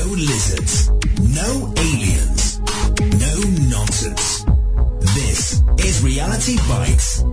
No lizards. No aliens. No nonsense. This is Reality Bytes.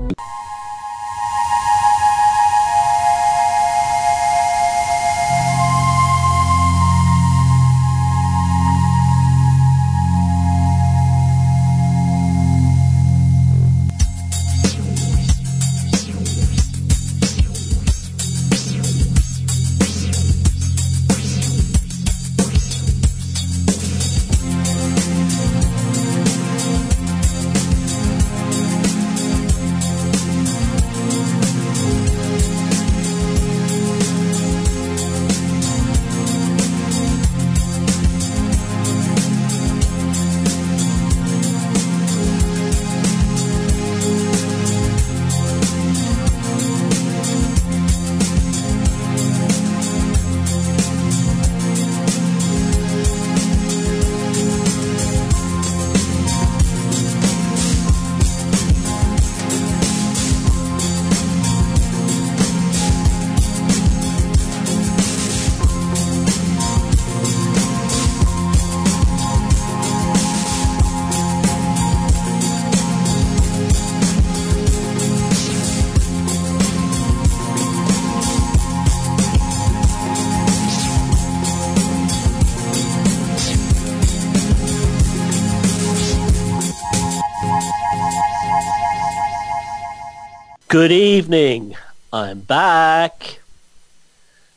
Good evening, I'm back,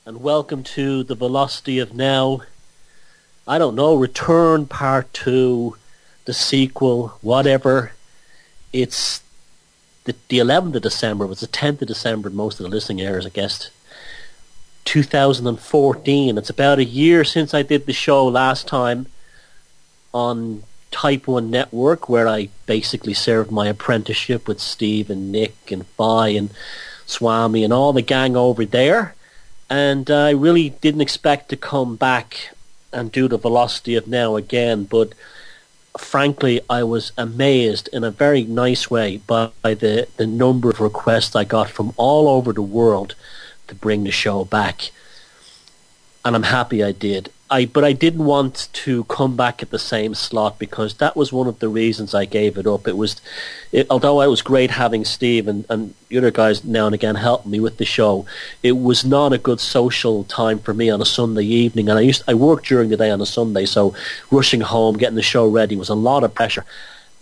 and welcome to the Velocity of Now, I don't know, Return Part 2, the sequel, whatever. It's the 11th of December, it was the 10th of December in most of the listening areas, I guess, 2014. It's about a year since I did the show last time on Type 1 Network, where I basically served my apprenticeship with Steve and Nick and Fi and Swami and all the gang over there, and I really didn't expect to come back and do the Velocity of Now again, but frankly I was amazed in a very nice way by the number of requests I got from all over the world to bring the show back, and I'm happy I did. But I didn't want to come back at the same slot, because that was one of the reasons I gave it up. Although it was great having Steve and the other guys now and again helping me with the show, it was not a good social time for me on a Sunday evening. And I worked during the day on a Sunday, so rushing home, getting the show ready was a lot of pressure.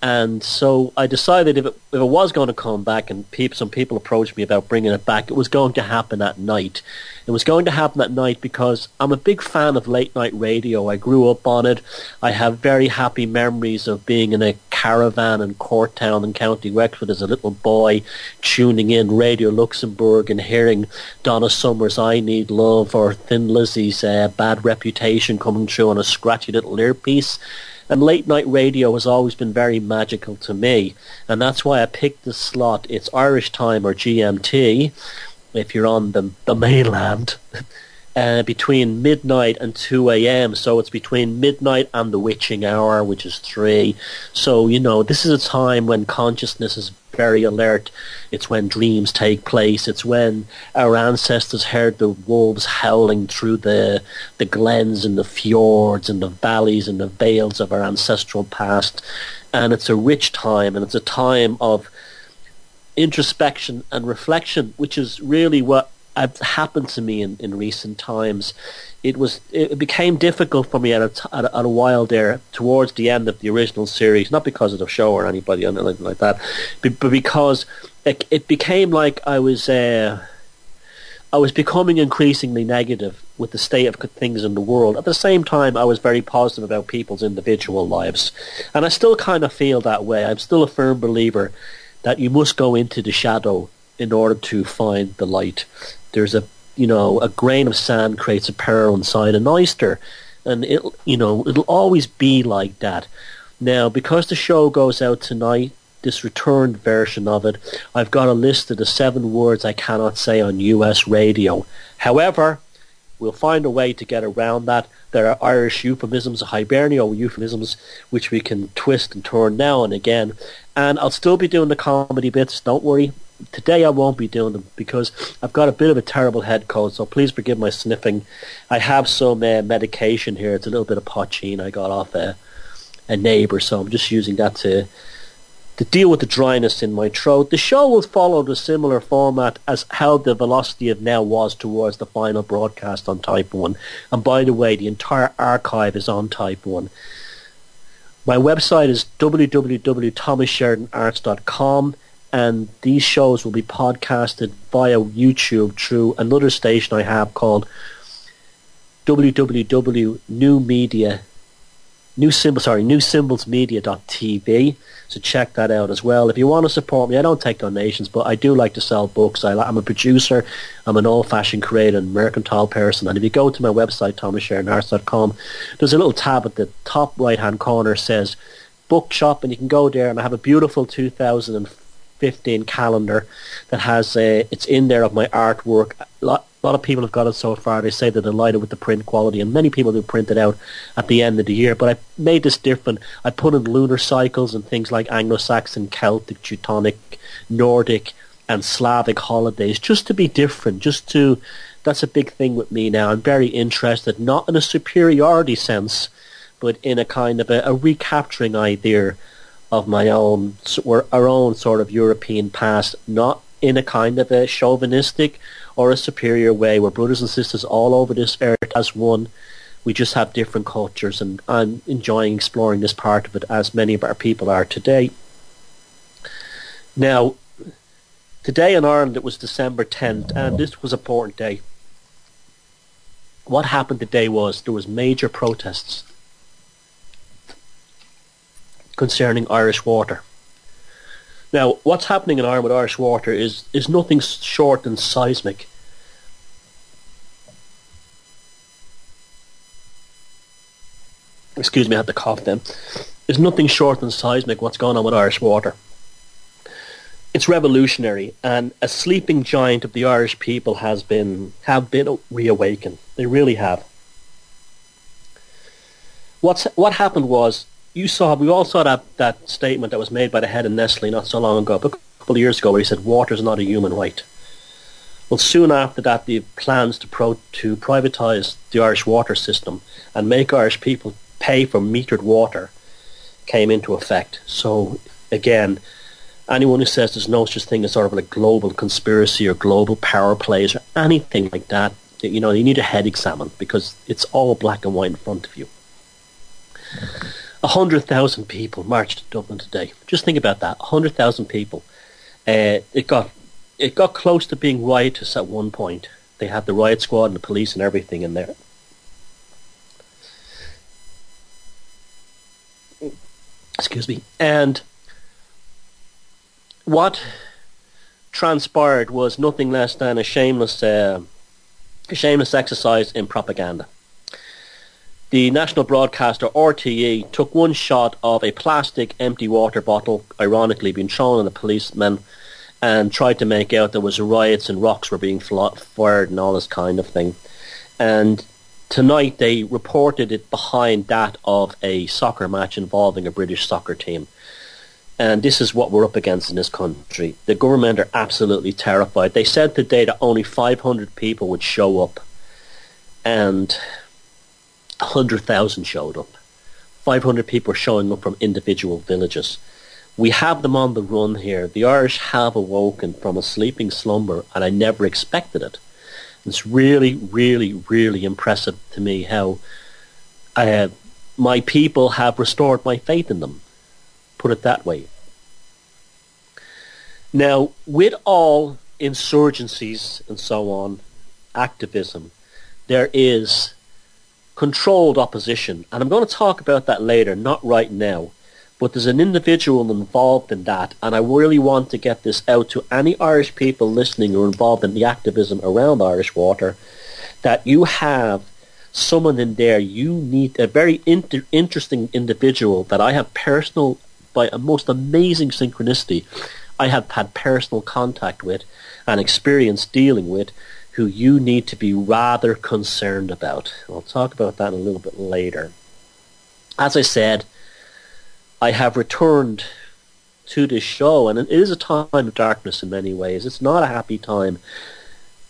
And so I decided if it was going to come back, and some people approached me about bringing it back, it was going to happen at night. It was going to happen at night because I'm a big fan of late night radio. I grew up on it. I have very happy memories of being in a caravan in Courtown in County Wexford as a little boy, tuning in Radio Luxembourg and hearing Donna Summer's I Need Love or Thin Lizzy's Bad Reputation coming through on a scratchy little earpiece. And late night radio has always been very magical to me, and that's why I picked this slot. It's Irish time, or GMT, if you're on the mainland, between midnight and 2 a.m. So it's between midnight and the witching hour, which is 3. So, this is a time when consciousness is very alert. It's when dreams take place. It's when our ancestors heard the wolves howling through the glens and the fjords and the valleys and the vales of our ancestral past. And it's a rich time, and it's a time of introspection and reflection, which is really what happened to me in recent times. It became difficult for me at a while there towards the end of the original series, not because of the show or anybody or anything like that, but because it became like I was becoming increasingly negative with the state of things in the world. At the same time, I was very positive about people's individual lives, and I still kind of feel that way. I'm still a firm believer that you must go into the shadow in order to find the light. There's a grain of sand creates a pearl inside an oyster, and it'll always be like that. Now, because the show goes out tonight, this returned version of it, I've got a list of the 7 words I cannot say on US radio. However, we'll find a way to get around that. There are Irish euphemisms, Hibernian euphemisms, which we can twist and turn now and again. And I'll still be doing the comedy bits, don't worry. today I won't be doing them because I've got a bit of a terrible head cold, so please forgive my sniffing. I have some medication here. It's a little bit of pochine I got off a neighbour, so I'm just using that to deal with the dryness in my throat. The show will follow the similar format as how the Velocity of Now was towards the final broadcast on Type 1. And by the way, the entire archive is on Type 1. My website is www.thomassheridanarts.com, and these shows will be podcasted via YouTube through another station I have called newsymbolsmedia.tv. So check that out as well. If you want to support me, I don't take donations, but I do like to sell books. I'm a producer. I'm an old-fashioned creative and mercantile person. And if you go to my website, thomassheridanarts.com, there's a little tab at the top right-hand corner says Bookshop, and you can go there, and I have a beautiful 2015 calendar that has, it's in there of my artwork. A lot of people have got it so far. They say they're delighted with the print quality, and many people do print it out at the end of the year. But I made this different. I put in lunar cycles and things like Anglo-Saxon, Celtic, Teutonic, Nordic, and Slavic holidays, just to be different. That's a big thing with me now. I'm very interested, not in a superiority sense, but in a kind of a recapturing idea of my own, our own sort of European past, not in a kind of a chauvinistic or a superior way. We're brothers and sisters all over this earth as one. We just have different cultures, and I'm enjoying exploring this part of it as many of our people are today. Now, today in Ireland it was December 10th, and this was an important day. What happened today was there was major protests concerning Irish water. Now, what's happening in Ireland with Irish water is nothing short than seismic. Excuse me, I had to cough then. There's nothing short than seismic what's going on with Irish water. It's revolutionary, and a sleeping giant of the Irish people have been reawakened. They really have. What happened was, we all saw that statement that was made by the head of Nestle not so long ago, a couple of years ago, where he said water is not a human right. Well, soon after that, the plans to privatise the Irish water system and make Irish people pay for metered water came into effect. So again, anyone who says there's no such thing as sort of a global conspiracy or global power plays or anything like that, you need a head examined, because it's all black and white in front of you. 100,000 people marched to Dublin today. Just think about that. 100,000 people. It got close to being riotous at one point. They had the riot squad and the police and everything in there. Excuse me. And what transpired was nothing less than a shameless exercise in propaganda. The national broadcaster RTE took one shot of a plastic empty water bottle, ironically being thrown at a policeman, and tried to make out there was riots and rocks were being fired and all this kind of thing. And tonight they reported it behind that of a soccer match involving a British soccer team. And this is what we're up against in this country. The government are absolutely terrified. They said today that only 500 people would show up, and 100,000 showed up. 500 people are showing up from individual villages. We have them on the run here. The Irish have awoken from a sleeping slumber, and I never expected it. It's really, really, really impressive to me how my people have restored my faith in them. Put it that way. Now, with all insurgencies and so on, activism, there is controlled opposition, and I'm going to talk about that later, not right now, but there's an individual involved in that, and I really want to get this out to any Irish people listening who are involved in the activism around Irish water, that you have someone in there, you need a very interesting individual that I have by a most amazing synchronicity, I have had personal contact with and experience dealing with, who you need to be rather concerned about. I'll talk about that a little bit later. As I said, I have returned to this show, and it is a time of darkness in many ways. It's not a happy time.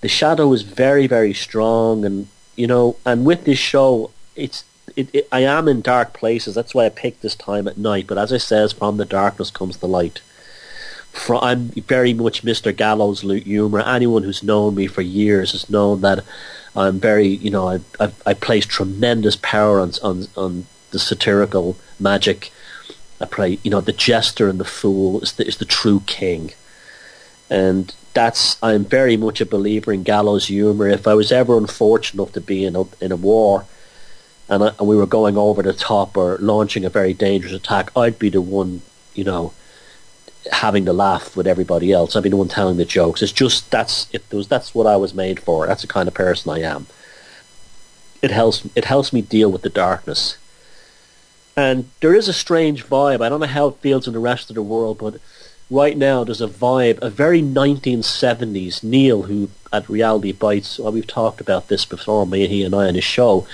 The shadow is very, very strong, and and with this show, I am in dark places. That's why I picked this time at night. But as I says, from the darkness comes the light. I'm very much Mr. Gallows humour. Anyone who's known me for years has known that I'm very, I place tremendous power on the satirical magic. I play, the jester and the fool is the true king, and I'm very much a believer in gallows humour. If I was ever unfortunate enough to be in a war, and we were going over the top or launching a very dangerous attack, I'd be the one, having the laugh with everybody else. I'd be the one telling the jokes. It's just that's what I was made for. That's the kind of person I am. It helps me deal with the darkness. And there is a strange vibe. I don't know how it feels in the rest of the world, but right now there's a vibe, a very 1970s. Neil, who at Reality Bytes, we've talked about this before, he and I on his show,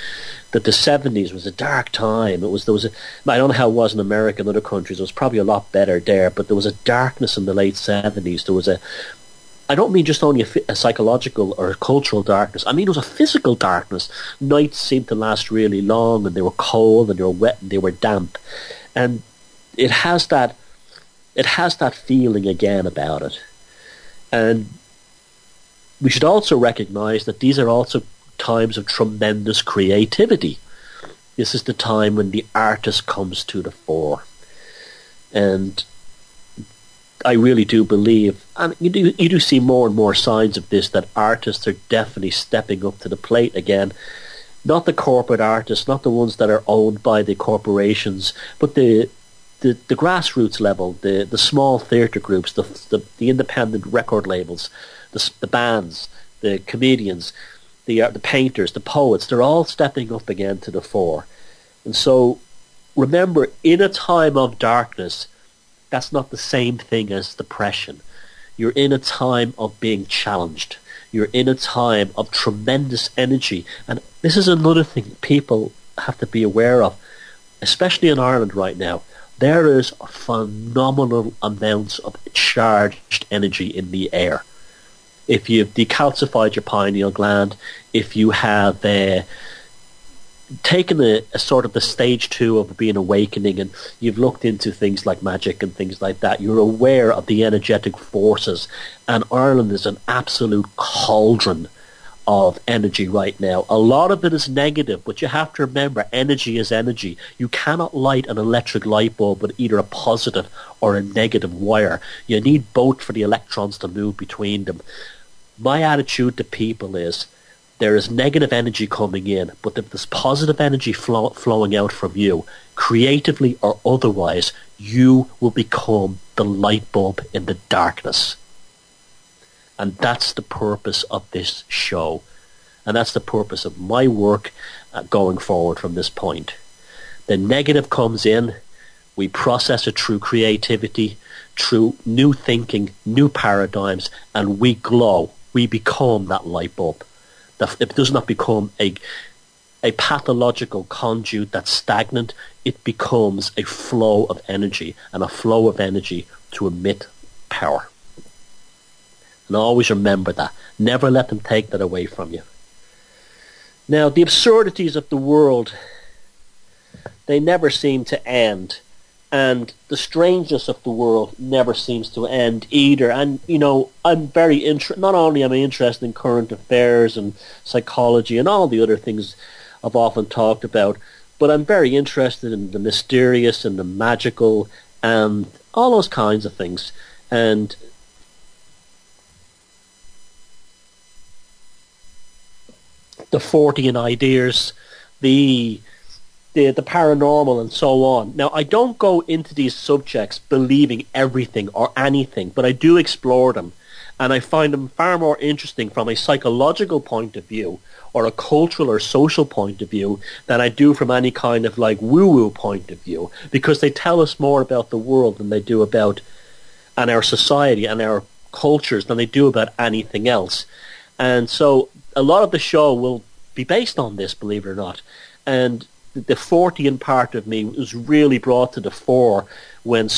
that the 70s was a dark time. I don't know how it was in America and other countries. It was probably a lot better there, but there was a darkness in the late 70s. There was I don't mean just only a psychological or a cultural darkness. I mean, it was a physical darkness. Nights seemed to last really long, and they were cold, and they were wet, and they were damp. And it has that feeling again about it. And we should also recognize that these are also times of tremendous creativity. This is the time when the artist comes to the fore. And I really do believe, and you do see more and more signs of this, that artists are definitely stepping up to the plate again. Not the corporate artists, not the ones that are owned by the corporations, but the grassroots level, the small theatre groups, the independent record labels, the bands, the comedians, the painters, the poets. They're all stepping up again to the fore. And so remember, in a time of darkness, that's not the same thing as depression. You're in a time of being challenged. You're in a time of tremendous energy. And this is another thing people have to be aware of, especially in Ireland right now. There is phenomenal amounts of charged energy in the air. If you've decalcified your pineal gland, if you have taken a sort of the stage 2 of being awakening, and you've looked into things like magic and things like that, you're aware of the energetic forces, and Ireland is an absolute cauldron of energy right now. A lot of it is negative, but you have to remember, energy is energy. You cannot light an electric light bulb with either a positive or a negative wire. You need both for the electrons to move between them. My attitude to people is, there is negative energy coming in, but if there's positive energy flowing out from you, creatively or otherwise, you will become the light bulb in the darkness. And that's the purpose of this show. And that's the purpose of my work going forward from this point. The negative comes in, we process it through creativity, through new thinking, new paradigms, and we glow. We become that light bulb. It does not become a pathological conduit that's stagnant. It becomes a flow of energy, and a flow of energy to emit power. And always remember that. Never let them take that away from you. Now, the absurdities of the world, they never seem to end. And the strangeness of the world never seems to end either. And, I'm very interested, not only am I interested in current affairs and psychology and all the other things I've often talked about, but I'm very interested in the mysterious and the magical and all those kinds of things. And the Fortean ideas, the paranormal and so on. Now, I don't go into these subjects believing everything or anything, but I do explore them, and I find them far more interesting from a psychological point of view or a cultural or social point of view than I do from any kind of woo-woo point of view, because they tell us more about the world than they do about and our society and our cultures than they do about anything else. And so a lot of the show will be based on this, believe it or not. And the Fortean part of me was really brought to the fore when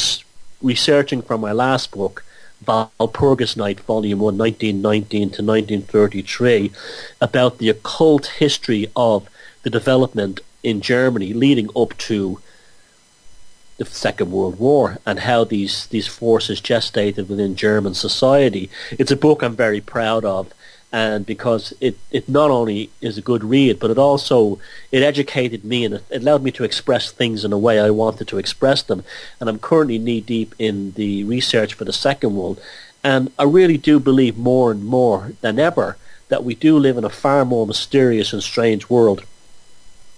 researching for my last book, Walpurgis Night, Volume 1, 1919 to 1933, about the occult history of the development in Germany leading up to the Second World War, and how these forces gestated within German society. It's a book I'm very proud of, and because it not only is a good read, but it educated me, and it allowed me to express things in a way I wanted to express them. And I'm currently knee deep in the research for the second one, and I really do believe more and more than ever that we do live in a far more mysterious and strange world,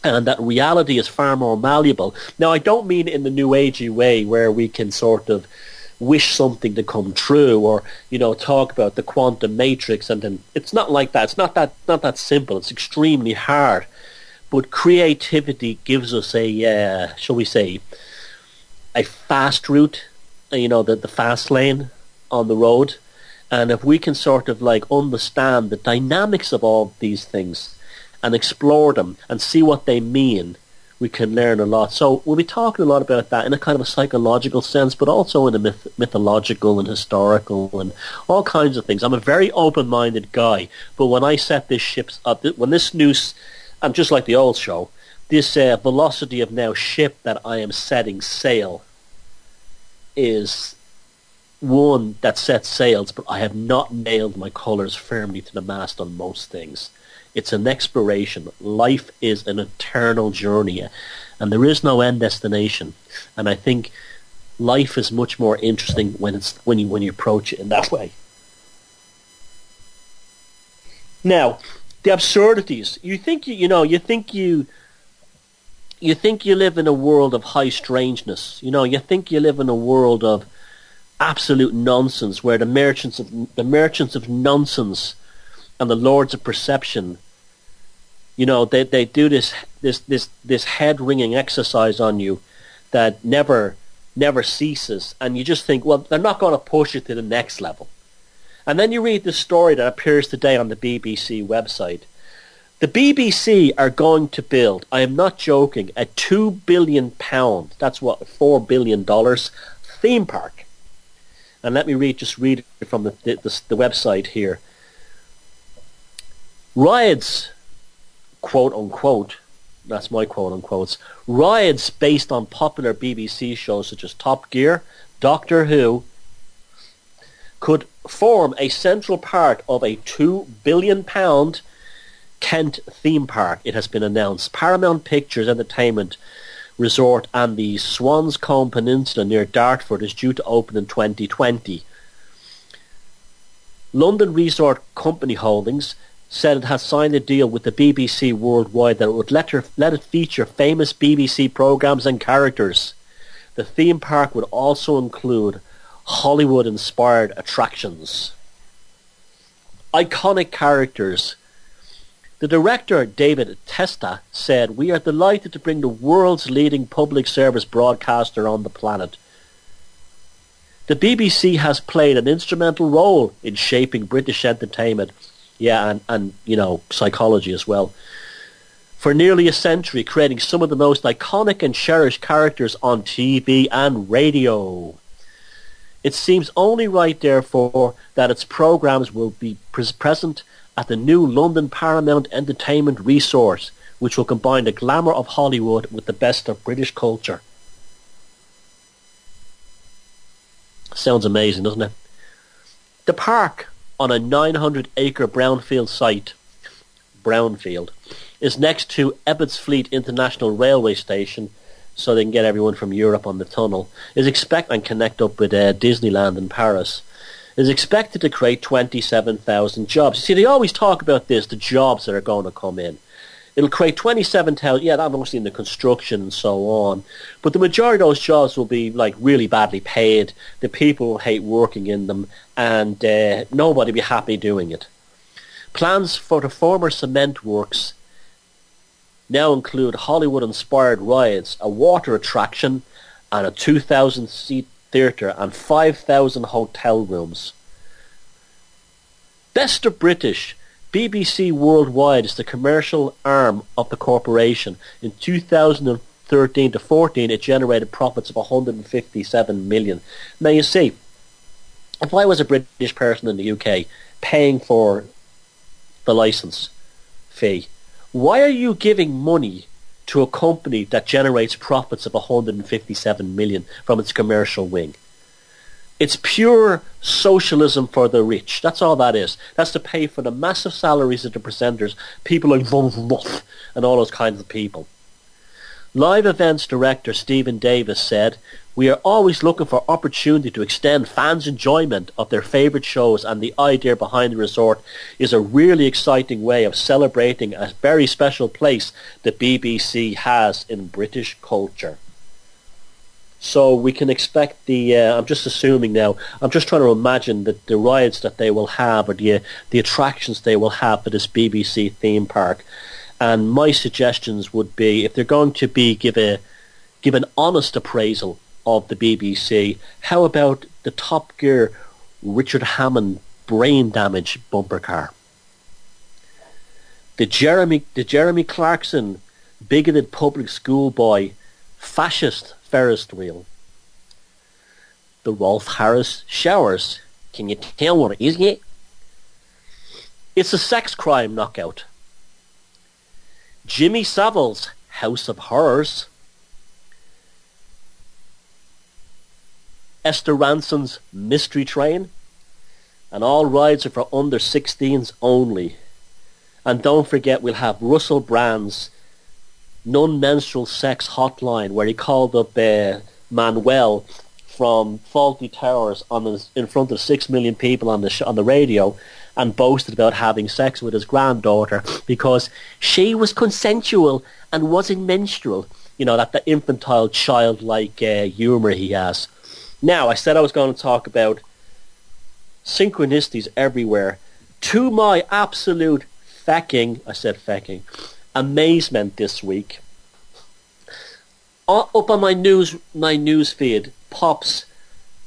and that reality is far more malleable. Now, I don't mean in the New Agey way where we can sort of wish something to come true, or talk about the quantum matrix, and then it's not like that. It's not that simple. It's extremely hard. But creativity gives us a shall we say, a fast route, the fast lane on the road. And if we can sort of understand the dynamics of all these things and explore them and see what they mean, we can learn a lot. So we'll be talking a lot about that in a kind of a psychological sense, but also in a mythological and historical and all kinds of things. I'm a very open-minded guy, but when I set this ship up, when this news, I'm just like the old show, this velocity of now ship that I am setting sail is one that sets sails, but I have not nailed my colours firmly to the mast on most things. It's an exploration. Life is an eternal journey, and there is no end destination. And I think life is much more interesting when you approach it in that way. Now, the absurdities. You think you live in a world of high strangeness. You think you live in a world of absolute nonsense, where the merchants of nonsense and the lords of perception, they do this head-wringing exercise on you that never ceases, and you just think, well, they're not going to push it to the next level. And then you read the story that appears today on the BBC website. The BBC are going to build, I am not joking, a £2 billion, that's what, $4 billion, theme park. And let me read it from the website here. Rides, quote unquote, that's my quote unquotes, rides based on popular BBC shows such as Top Gear, Doctor Who, could form a central part of a £2 billion Kent theme park, it has been announced. Paramount Pictures Entertainment Resort and the Swanscombe Peninsula near Dartford is due to open in 2020. London Resort Company Holdings said it has signed a deal with the BBC worldwide that it would let it feature famous BBC programmes and characters. The theme park would also include Hollywood-inspired attractions. Iconic characters. The director, David Testa, said, "We are delighted to bring the world's leading public service broadcaster on the planet. The BBC has played an instrumental role in shaping British entertainment." Yeah, and psychology as well. For nearly a century, creating some of the most iconic and cherished characters on TV and radio. It seems only right, therefore, that its programmes will be present at the new London Paramount Entertainment Resort, which will combine the glamour of Hollywood with the best of British culture. Sounds amazing, doesn't it? The park, on a 900-acre brownfield site, is next to Ebbsfleet International Railway Station, so they can get everyone from Europe on the tunnel, and connect up with Disneyland in Paris. Is expected to create 27,000 jobs. You see, they always talk about this, the jobs that are going to come in. It'll create 27,000, yeah, that's mostly in the construction and so on. But the majority of those jobs will be really badly paid. The people will hate working in them, and nobody will be happy doing it. Plans for the former cement works now include Hollywood-inspired rides, a water attraction, and a 2,000-seat theatre and 5,000 hotel rooms. Best of British, BBC Worldwide is the commercial arm of the corporation. In 2004, 2013 to 14, it generated profits of 157 million. Now you see, if I was a British person in the UK paying for the license fee, why are you giving money to a company that generates profits of 157 million from its commercial wing? It's pure socialism for the rich. That's all that is. That's to pay for the massive salaries of the presenters, people like and all those kinds of people. Live events director Stephen Davis said, "We are always looking for opportunity to extend fans' enjoyment of their favourite shows, and the idea behind the resort is a really exciting way of celebrating a very special place the BBC has in British culture." So we can expect I'm just assuming now, I'm just trying to imagine that the rides that they will have, or the attractions they will have for this BBC theme park. And my suggestions would be, if they're going to give an honest appraisal of the BBC, how about the Top Gear Richard Hammond brain damage bumper car? The Jeremy Clarkson bigoted public school boy fascist Ferris wheel. The Rolf Harris showers. Can you tell what it is yet? It's a sex crime knockout. Jimmy Savile's House of Horrors. Esther Ranson's Mystery Train. And all rides are for under 16s only. And don't forget, we'll have Russell Brand's non-menstrual sex hotline, where he called up Manuel from Faulty Towers in front of 6 million people on the radio, and boasted about having sex with his granddaughter because she was consensual and wasn't menstrual. You know, that the infantile, childlike humour he has. Now, I said I was going to talk about synchronicities everywhere. To my absolute fecking amazement this week, up on my news feed pops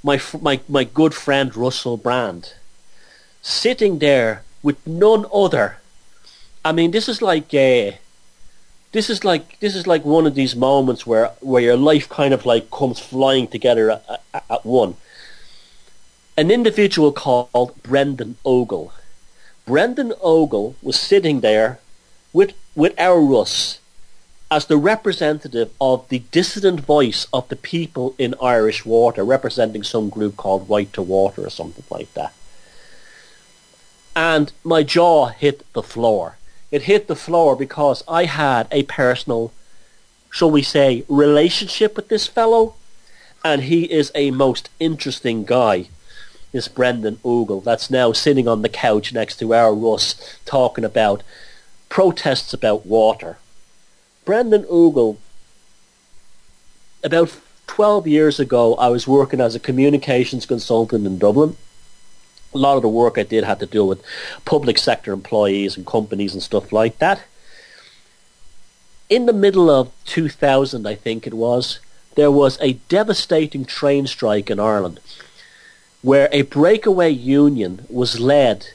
my good friend Russell Brand sitting there with none other. I mean, this is like one of these moments where your life kind of like comes flying together at one. An individual called Brendan Ogle. Brendan Ogle was sitting there with our Russ as the representative of the dissident voice of the people in Irish Water, representing some group called Right to Water or something like that. And my jaw hit the floor. It hit the floor because I had a personal, shall we say, relationship with this fellow, and he is a most interesting guy. This Brendan Ogle that's now sitting on the couch next to our Russ talking about protests about water. Brendan Ogle, about 12 years ago, I was working as a communications consultant in Dublin. A lot of the work I did had to do with public sector employees and companies and stuff like that. In the middle of 2000, I think it was, there was a devastating train strike in Ireland where a breakaway union was led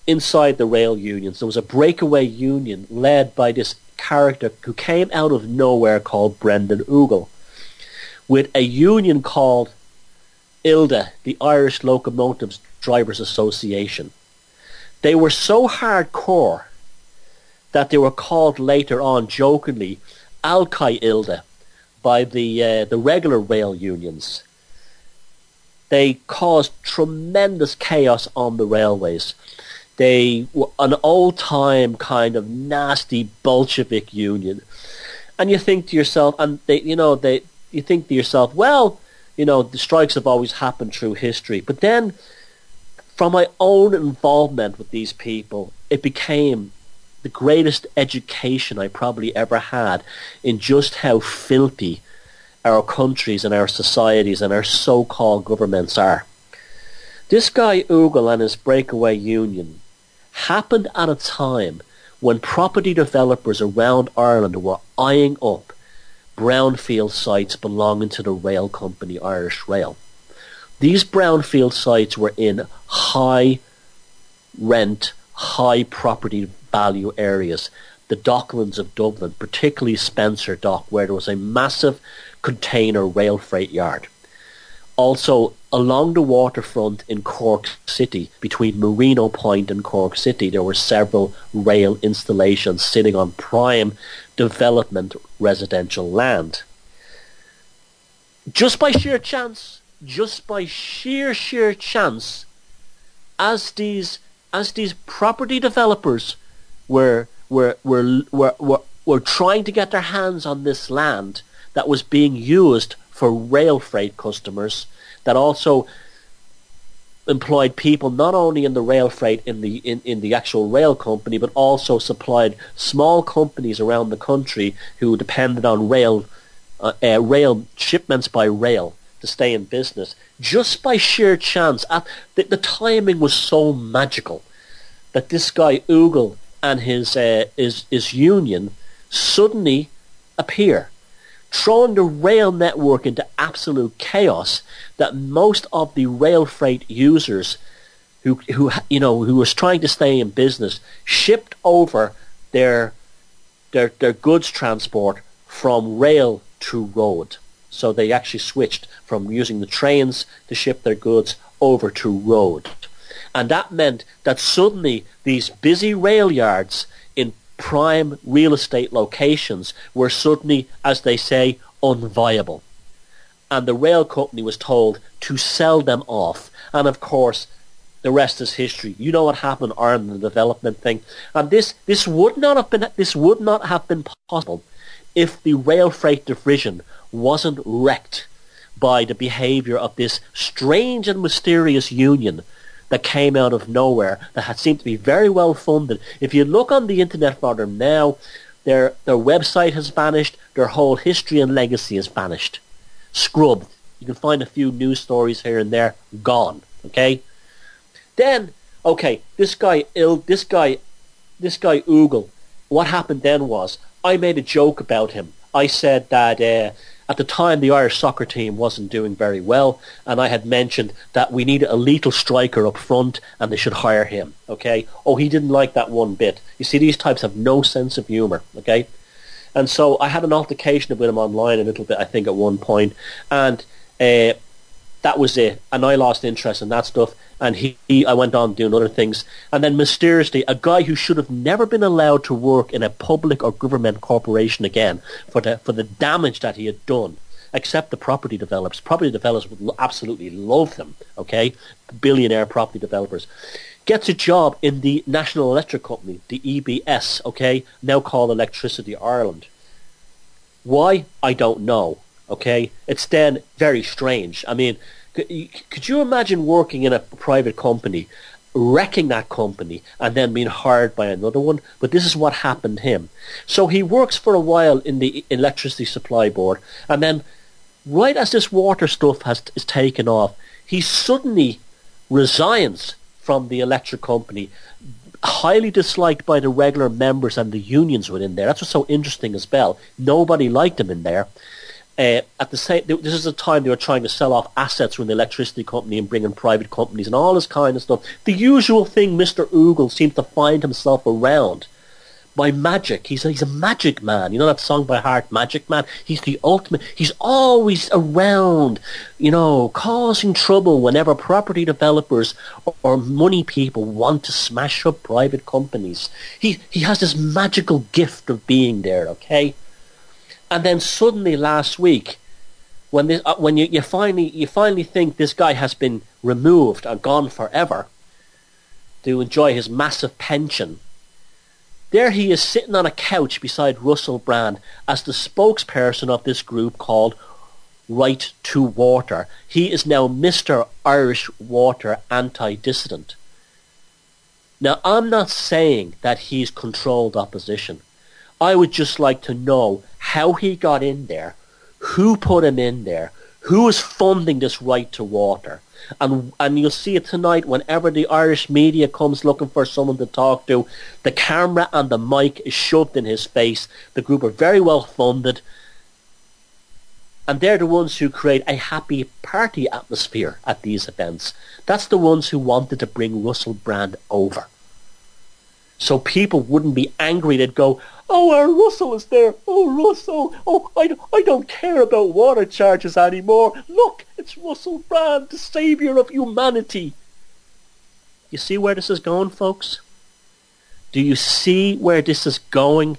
inside the rail unions. There was a breakaway union led by this character who came out of nowhere called Brendan Ogle, with a union called ILDA, the Irish Locomotives Drivers Association. They were so hardcore that they were called later on jokingly Alki ILDA by the regular rail unions. They caused tremendous chaos on the railways. They were an old-time kind of nasty Bolshevik union, and you think to yourself, you think to yourself, well, you know, the strikes have always happened through history. But then, from my own involvement with these people, it became the greatest education I probably ever had in just how filthy our countries and our societies and our so-called governments are. This guy Ogle and his breakaway union happened at a time when property developers around Ireland were eyeing up brownfield sites belonging to the rail company Irish Rail. These brownfield sites were in high rent, high property value areas. the docklands of Dublin, particularly Spencer Dock, where there was a massive container rail freight yard. Also, along the waterfront in Cork City, between Marino Point and Cork City, there were several rail installations sitting on prime development residential land. Just by sheer chance, sheer chance, as these property developers were trying to get their hands on this land that was being used for rail freight customers, that also employed people not only in the rail freight in the actual rail company, but also supplied small companies around the country who depended on rail shipments by rail to stay in business. Just by sheer chance, the timing was so magical that this guy Ugal and his union suddenly appear, throwing the rail network into absolute chaos, that most of the rail freight users who was trying to stay in business shipped over their goods transport from rail to road. So they actually switched from using the trains to ship their goods over to road. And that meant that suddenly these busy rail yards in prime real estate locations were suddenly, as they say, unviable. And the rail company was told to sell them off. And of course, the rest is history. You know what happened in Ireland, the development thing. And this would not have been possible if the rail freight division wasn't wrecked by the behaviour of this strange and mysterious union that came out of nowhere, that had seemed to be very well funded. If you look on the internet for them now, their website has vanished, their whole history and legacy has vanished. Scrubbed. You can find a few news stories here and there, gone. Okay? Then, okay, this guy Ugal, what happened then was, I made a joke about him. I said that at the time the Irish soccer team wasn't doing very well, and I had mentioned that we needed a lethal striker up front and they should hire him. Okay? Oh, he didn't like that one bit. You see, these types have no sense of humour. Okay? And so I had an altercation with him online a little bit, I think, at one point, and that was it. And I lost interest in that stuff, and I went on doing other things. And then mysteriously, a guy who should have never been allowed to work in a public or government corporation again for the damage that he had done, except the property developers. Property developers would absolutely love him, okay? Billionaire property developers. Gets a job in the National Electric Company, the EBS, okay? Now called Electricity Ireland. Why? I don't know, okay? It's then very strange. I mean, could you imagine working in a private company, wrecking that company, and then being hired by another one? But this is what happened to him. So he works for a while in the Electricity Supply Board, and then right as this water stuff is taken off, he suddenly resigns from the electric company, highly disliked by the regular members and the unions within there. That's what's so interesting as well. Nobody liked him in there. At the same, this is a time they were trying to sell off assets from the electricity company and bring in private companies and all this kind of stuff. The usual thing Mr. Ugal seems to find himself around by magic. He's a magic man. You know that song by Heart, Magic Man? He's the ultimate. He's always around, causing trouble whenever property developers or money people want to smash up private companies. He has this magical gift of being there, okay? And then suddenly last week, when you finally think this guy has been removed and gone forever to enjoy his massive pension, there he is sitting on a couch beside Russell Brand as the spokesperson of this group called Right to Water. He is now Mr. Irish Water Anti-Dissident. Now, I'm not saying that he's controlled opposition. I would just like to know how he got in there, who put him in there, who is funding this Right to Water. And you'll see it tonight whenever the Irish media comes looking for someone to talk to. The camera and the mic is shoved in his face. The group are very well funded. And they're the ones who create a happy party atmosphere at these events. That's the ones who wanted to bring Russell Brand over. So people wouldn't be angry. They'd go, oh, Russell is there. Oh, Russell. Oh, I don't care about water charges anymore. Look, it's Russell Brand, the saviour of humanity. You see where this is going, folks? Do you see where this is going?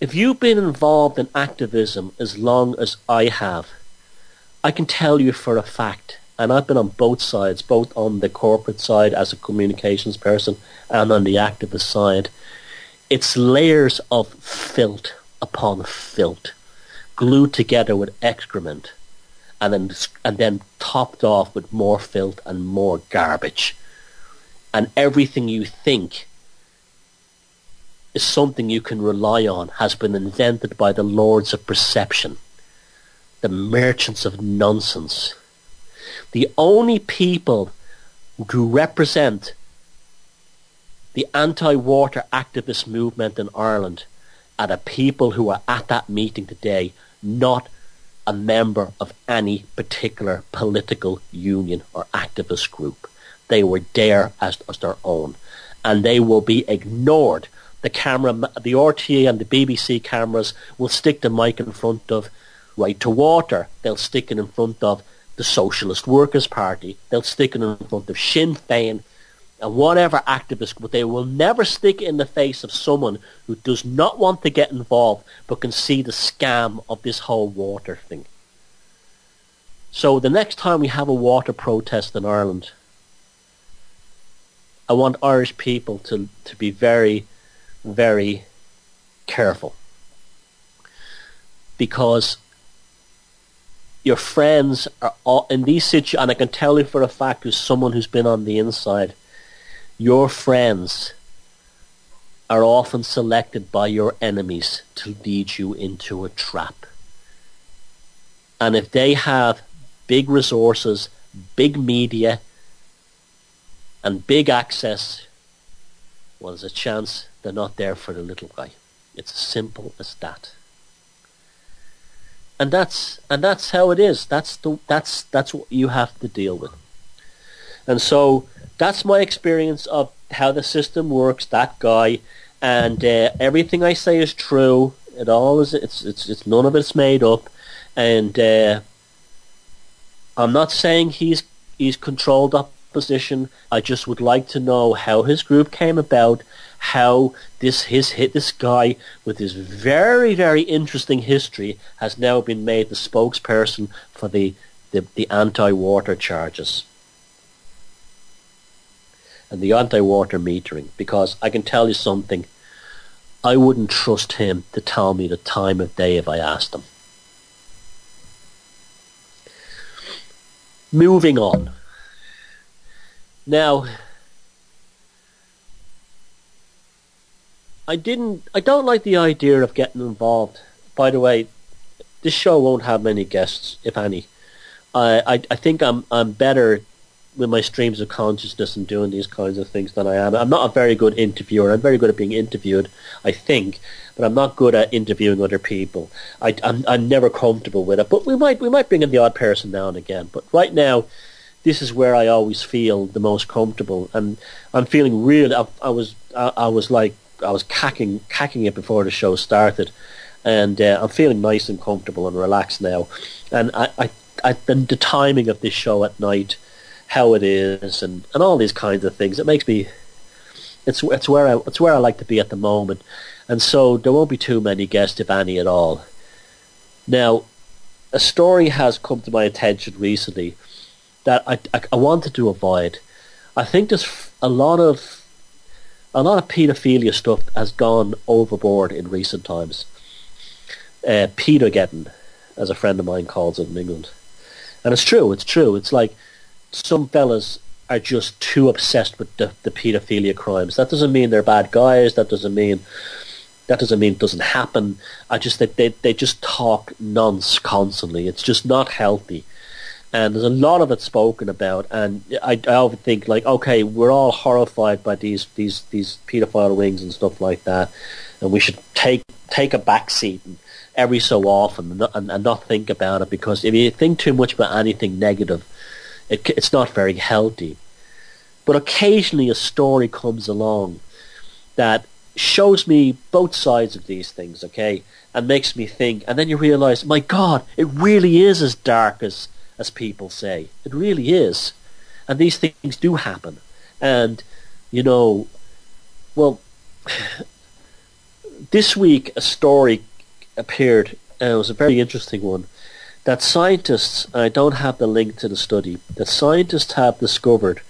If you've been involved in activism as long as I have, I can tell you for a fact, and I've been on both sides, both on the corporate side as a communications person and on the activist side, it's layers of filth upon filth, glued together with excrement, and then topped off with more filth and more garbage. And everything you think is something you can rely on has been invented by the lords of perception, the merchants of nonsense. The only people who represent the anti-water activist movement in Ireland are the people who are at that meeting today, not a member of any particular political union or activist group. They were there as their own, and they will be ignored. The RTA and the BBC cameras will stick the mic in front of Right to Water. They'll stick it in front of the Socialist Workers' Party. They'll stick it in front of Sinn Féin and whatever activist, but they will never stick it in the face of someone who does not want to get involved but can see the scam of this whole water thing. So the next time we have a water protest in Ireland, I want Irish people to be very, very careful, because your friends are all in these situations, and I can tell you for a fact, as someone who's been on the inside, your friends are often selected by your enemies to lead you into a trap. And if they have big resources, big media, and big access, well, there's a chance they're not there for the little guy. It's as simple as that. And that's how it is. That's what you have to deal with. And so that's my experience of how the system works. That guy, and everything I say is true. It all is. It's none of it's made up. And I'm not saying he's controlled opposition. I just would like to know how his group came about, how this guy with his very, very interesting history has now been made the spokesperson for the anti-water charges and the anti-water metering. Because I can tell you something, I wouldn't trust him to tell me the time of day if I asked him. Moving on. Now, I don't like the idea of getting involved. By the way, this show won't have many guests, if any. I think I'm better with my streams of consciousness and doing these kinds of things than I am. I'm not a very good interviewer. I'm very good at being interviewed, I think, but I'm not good at interviewing other people. I'm never comfortable with it. But we might bring in the odd person now and again. But right now, this is where I always feel the most comfortable, and I'm feeling real. I was cacking it before the show started, and I'm feeling nice and comfortable and relaxed now. And the timing of this show at night, how it is, and all these kinds of things, it makes me. It's where I like to be at the moment, and so there won't be too many guests, if any at all. Now, a story has come to my attention recently that I wanted to avoid. I think there's a lot of paedophilia stuff has gone overboard in recent times. Pedogeddon, as a friend of mine calls it in England. And it's true. It's like some fellas are just too obsessed with the paedophilia crimes. That doesn't mean they're bad guys. That doesn't mean it doesn't happen. I just think they just talk nonsense constantly. It's just not healthy. And there's a lot of it spoken about, and I often think, like, okay, we're all horrified by these paedophile rings and stuff like that, and we should take a back seat every so often and not think about it, because if you think too much about anything negative, it's not very healthy. But occasionally a story comes along that shows me both sides of these things, okay, and makes me think, and then you realise, my God, it really is as dark as people say. It really is. And these things do happen. And, you know, well, this week a story appeared, and it was a very interesting one, that scientists, and I don't have the link to the study, that scientists have discovered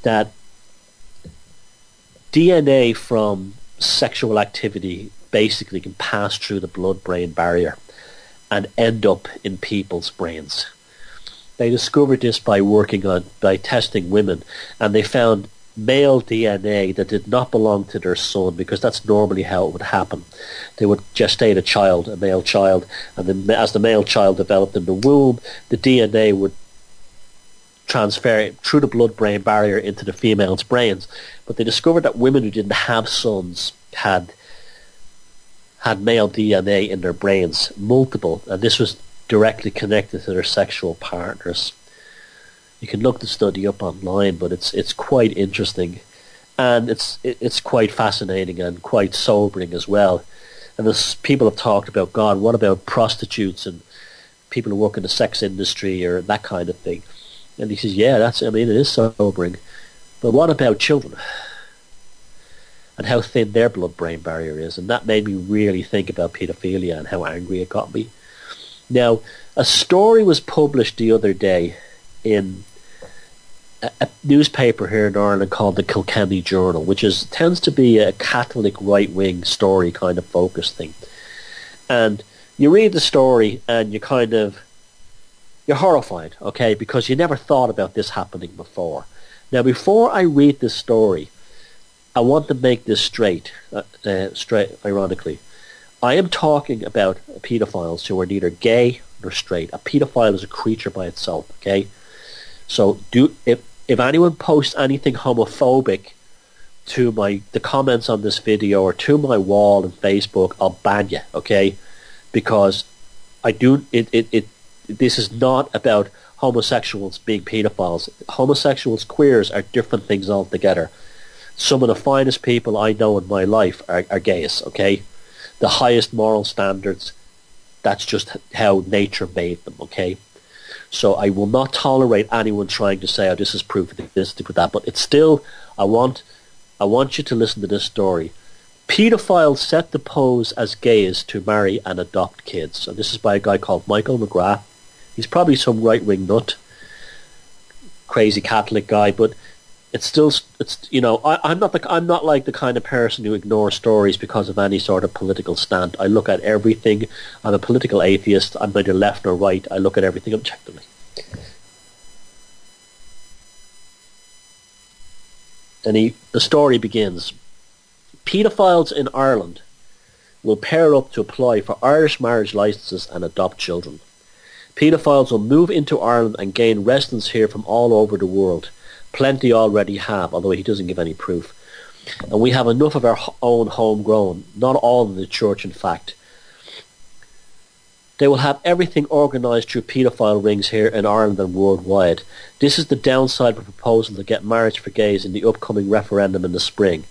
that DNA from sexual activity basically can pass through the blood-brain barrier and end up in people's brains. They discovered this by testing women, and they found male DNA that did not belong to their son, because that's normally how it would happen. They would gestate a male child, and then as the male child developed in the womb, the DNA would transfer through the blood-brain barrier into the female's brains. But they discovered that women who didn't have sons had male DNA in their brains, multiple, and this was directly connected to their sexual partners. You can look the study up online, but it's quite interesting, and it's quite fascinating and quite sobering as well. And as people have talked about, God, what about prostitutes and people who work in the sex industry or that kind of thing? And he says, yeah, it is sobering. But what about children? And how thin their blood-brain barrier is. And that made me really think about pedophilia and how angry it got me. Now, a story was published the other day in a newspaper here in Ireland called the Kilkenny Journal, which tends to be a Catholic right-wing story kind of focus thing. And you read the story and you're horrified, okay, because you never thought about this happening before. Now, before I read this story, I want to make this straight, ironically. I am talking about pedophiles who are neither gay nor straight. A pedophile is a creature by itself, okay? So if anyone posts anything homophobic to the comments on this video or to my wall on Facebook, I'll ban you, okay? Because this is not about homosexuals being pedophiles. Homosexuals, queers are different things altogether. Some of the finest people I know in my life are gays, okay? The highest moral standards, that's just how nature made them, okay? So I will not tolerate anyone trying to say, oh, this is proof of this, proof of that. But it's still, I want you to listen to this story. Pedophiles set to pose as gays to marry and adopt kids. And this is by a guy called Michael McGrath. He's probably some right-wing nut, crazy Catholic guy, but it's I'm not like the kind of person who ignores stories because of any sort of political stand. I look at everything. I'm a political atheist. I'm neither left nor right. I look at everything objectively. And the story begins. Pedophiles in Ireland will pair up to apply for Irish marriage licences and adopt children. Pedophiles will move into Ireland and gain residence here from all over the world. Plenty already have, although he doesn't give any proof. And we have enough of our own homegrown, not all in the church in fact. They will have everything organised through paedophile rings here in Ireland and worldwide. This is the downside of a proposal to get marriage for gays in the upcoming referendum in the spring.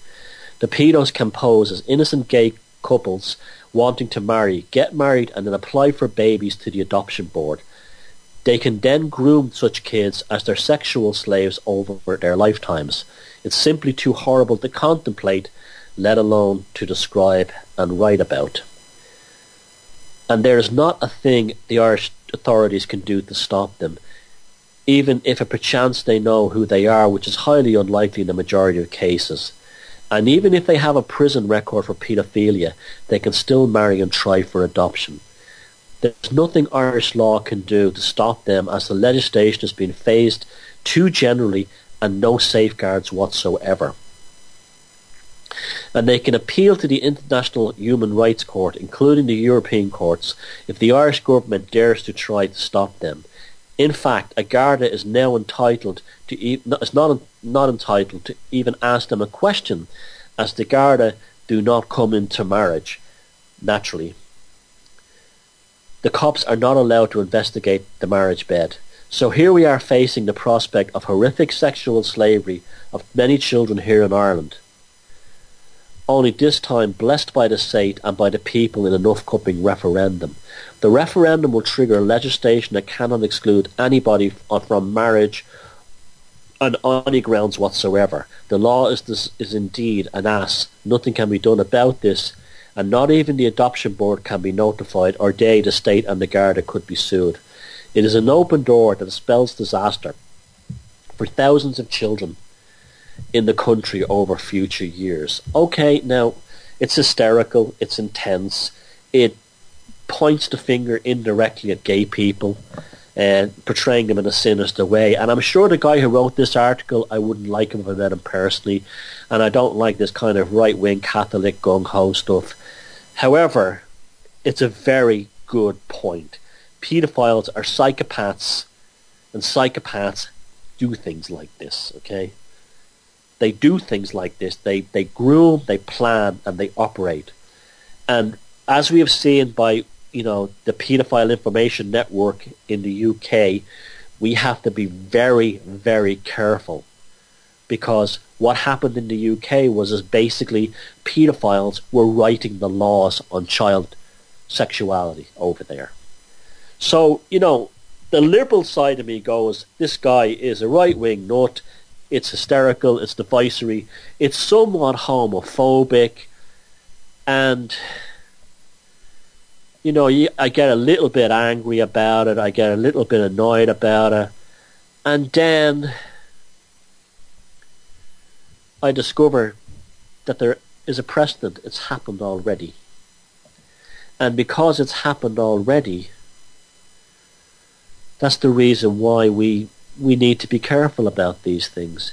The pedos can pose as innocent gay couples wanting to marry, get married and then apply for babies to the adoption board. They can then groom such kids as their sexual slaves over their lifetimes. It's simply too horrible to contemplate, let alone to describe and write about. And there is not a thing the Irish authorities can do to stop them, even if perchance they know who they are, which is highly unlikely in the majority of cases. And even if they have a prison record for paedophilia, they can still marry and try for adoption. There's nothing Irish law can do to stop them, as the legislation has been phased too generally and no safeguards whatsoever. And they can appeal to the International Human Rights Court, including the European courts, if the Irish government dares to try to stop them. In fact, a Garda is now entitled to not entitled to even ask them a question, as the Garda do not come into marriage naturally. The cops are not allowed to investigate the marriage bed. So here we are facing the prospect of horrific sexual slavery of many children here in Ireland. Only this time blessed by the state and by the people in an upcoming referendum. The referendum will trigger legislation that cannot exclude anybody from marriage on any grounds whatsoever. The law is indeed an ass. Nothing can be done about this, and not even the adoption board can be notified, or they, the state and the Garda, could be sued. It is an open door that spells disaster for thousands of children in the country over future years. Okay, now, it's hysterical, it's intense, it points the finger indirectly at gay people, portraying them in a sinister way. And I'm sure the guy who wrote this article, I wouldn't like him if I met him personally, and I don't like this kind of right-wing Catholic gung-ho stuff. However, it's a very good point. Pedophiles are psychopaths, and psychopaths do things like this, okay? They do things like this. They groom, they plan, and they operate. And as we have seen by, the Paedophile Information Network in the UK, we have to be very, very careful. Because what happened in the UK was basically paedophiles were writing the laws on child sexuality over there. So, the liberal side of me goes, this guy is a right-wing nut, it's hysterical, it's divisory, it's somewhat homophobic, and, I get a little bit angry about it, I get a little bit annoyed about it, and then I discover that there is a precedent. It's happened already. And because it's happened already, that's the reason why we need to be careful about these things.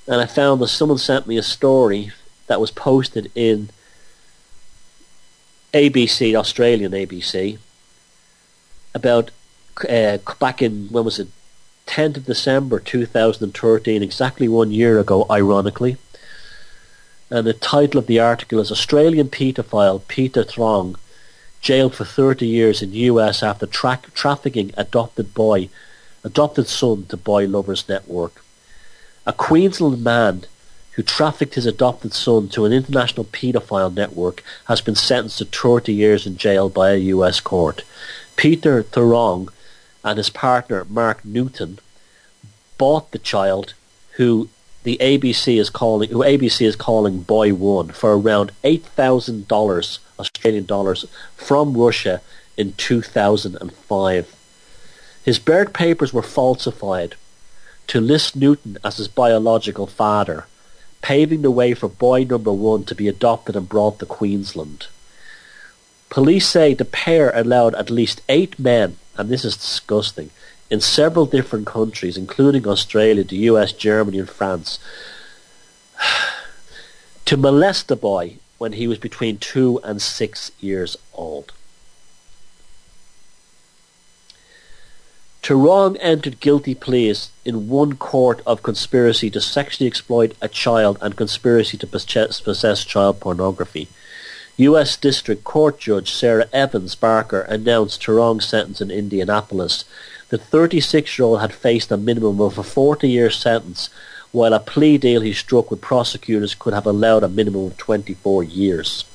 And I found that someone sent me a story that was posted in ABC, Australian ABC, about back in, when was it, 10th of December 2013, exactly 1 year ago, ironically. And the title of the article is Australian Paedophile Peter Throng jailed for 30 years in US after trafficking adopted son to boy lovers network. A Queensland man who trafficked his adopted son to an international paedophile network has been sentenced to 30 years in jail by a US court. Peter Throng and his partner Mark Newton bought the child, who ABC is calling Boy One, for around $8,000 Australian dollars from Russia in 2005. His birth papers were falsified to list Newton as his biological father, paving the way for boy number one to be adopted and brought to Queensland. Police say the pair allowed at least 8 men, and this is disgusting, in several different countries, including Australia, the US, Germany and France, to molest the boy when he was between 2 and 6 years old. Tyrong entered guilty pleas in one court of conspiracy to sexually exploit a child and conspiracy to possess child pornography. U.S. District Court Judge Sarah Evans Barker announced Tyrong's sentence in Indianapolis. The 36-year-old had faced a minimum of a 40-year sentence, while a plea deal he struck with prosecutors could have allowed a minimum of 24 years.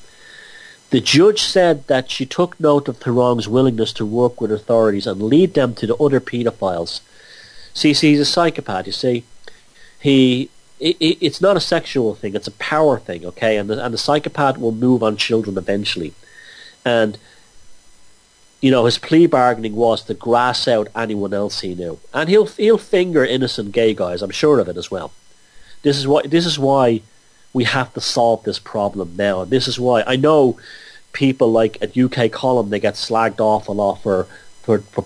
The judge said that she took note of Tyrong's willingness to work with authorities and lead them to the other paedophiles. See, he's a psychopath, you see. It's not a sexual thing, it's a power thing, okay? And the psychopath will move on children eventually. And, his plea bargaining was to grass out anyone else he knew. And he'll finger innocent gay guys, I'm sure of it as well. This is why we have to solve this problem now. And this is why I know people like at UK Column, they get slagged off a lot for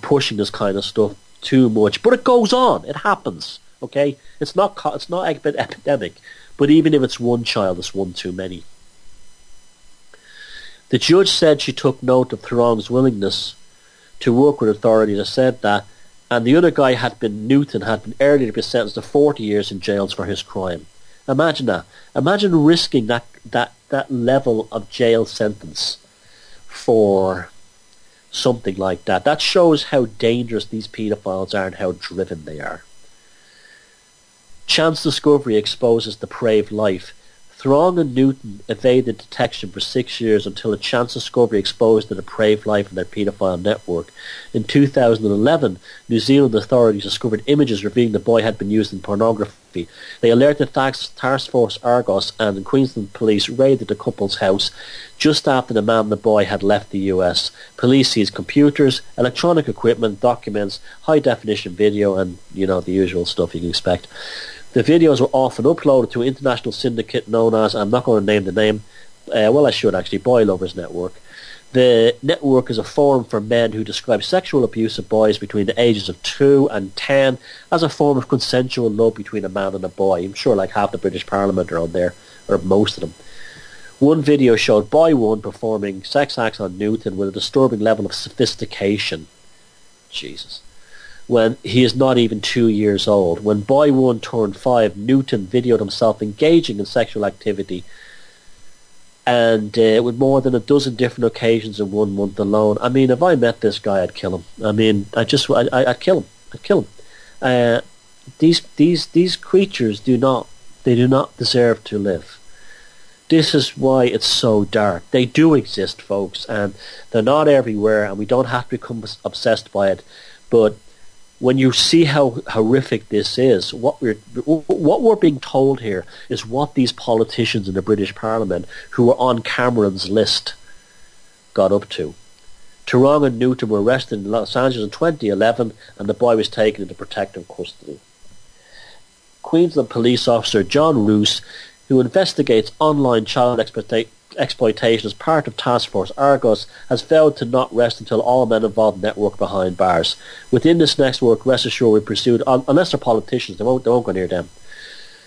pushing this kind of stuff too much. But it goes on. It happens. Okay? It's not epidemic. But even if it's one child, it's one too many. The judge said she took note of Tyrong's willingness to work with authorities. I said that. And the other guy Newton had been earlier been sentenced to 40 years in jails for his crime. Imagine that. Imagine risking that level of jail sentence for Something like that. That shows how dangerous these paedophiles are and how driven they are. Chance discovery exposes depraved life. Throng and Newton evaded detection for 6 years until a chance discovery exposed the depraved life of their paedophile network. In 2011, New Zealand authorities discovered images revealing the boy had been used in pornography. They alerted Task Force Argos, and the Queensland police raided the couple's house just after the man and the boy had left the US. Police seized computers, electronic equipment, documents, high-definition video, and, the usual stuff you can expect. The videos were often uploaded to an international syndicate known as, I'm not going to name the name, I should actually, Boy Lovers Network. The network is a forum for men who describe sexual abuse of boys between the ages of 2 and 10 as a form of consensual love between a man and a boy. I'm sure like half the British Parliament are on there, or most of them. One video showed Boy 1 performing sex acts on Newton with a disturbing level of sophistication. Jesus. When he is not even 2 years old. When Boy 1 turned 5, Newton videoed himself engaging in sexual activity, and with more than a dozen different occasions in 1 month alone. I mean, if I met this guy, I'd kill him. I mean, I'd kill him. I'd kill him. These creatures do not deserve to live. This is why it's so dark. They do exist, folks, and they're not everywhere, and we don't have to become obsessed by it. But when you see how horrific this is, what we're being told here is what these politicians in the British Parliament who were on Cameron's list got up to. Tyrone and Newton were arrested in Los Angeles in 2011, and the boy was taken into protective custody. Queensland police officer John Roos, who investigates online child exploitation as part of Task Force Argos, has vowed to not rest until all men involved in the network behind bars. Within this network, rest assured, we pursued, unless they're politicians, they won't go near them,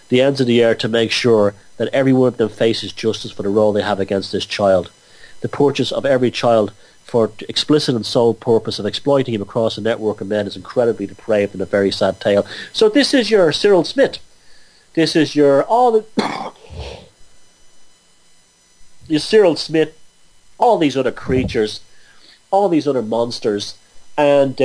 the ends of the earth to make sure that every one of them faces justice for the role they have against this child. The purchase of every child for explicit and sole purpose of exploiting him across a network of men is incredibly depraved and a very sad tale. So this is your Cyril Smith. This is your Cyril Smith, all these other creatures, all these other monsters, and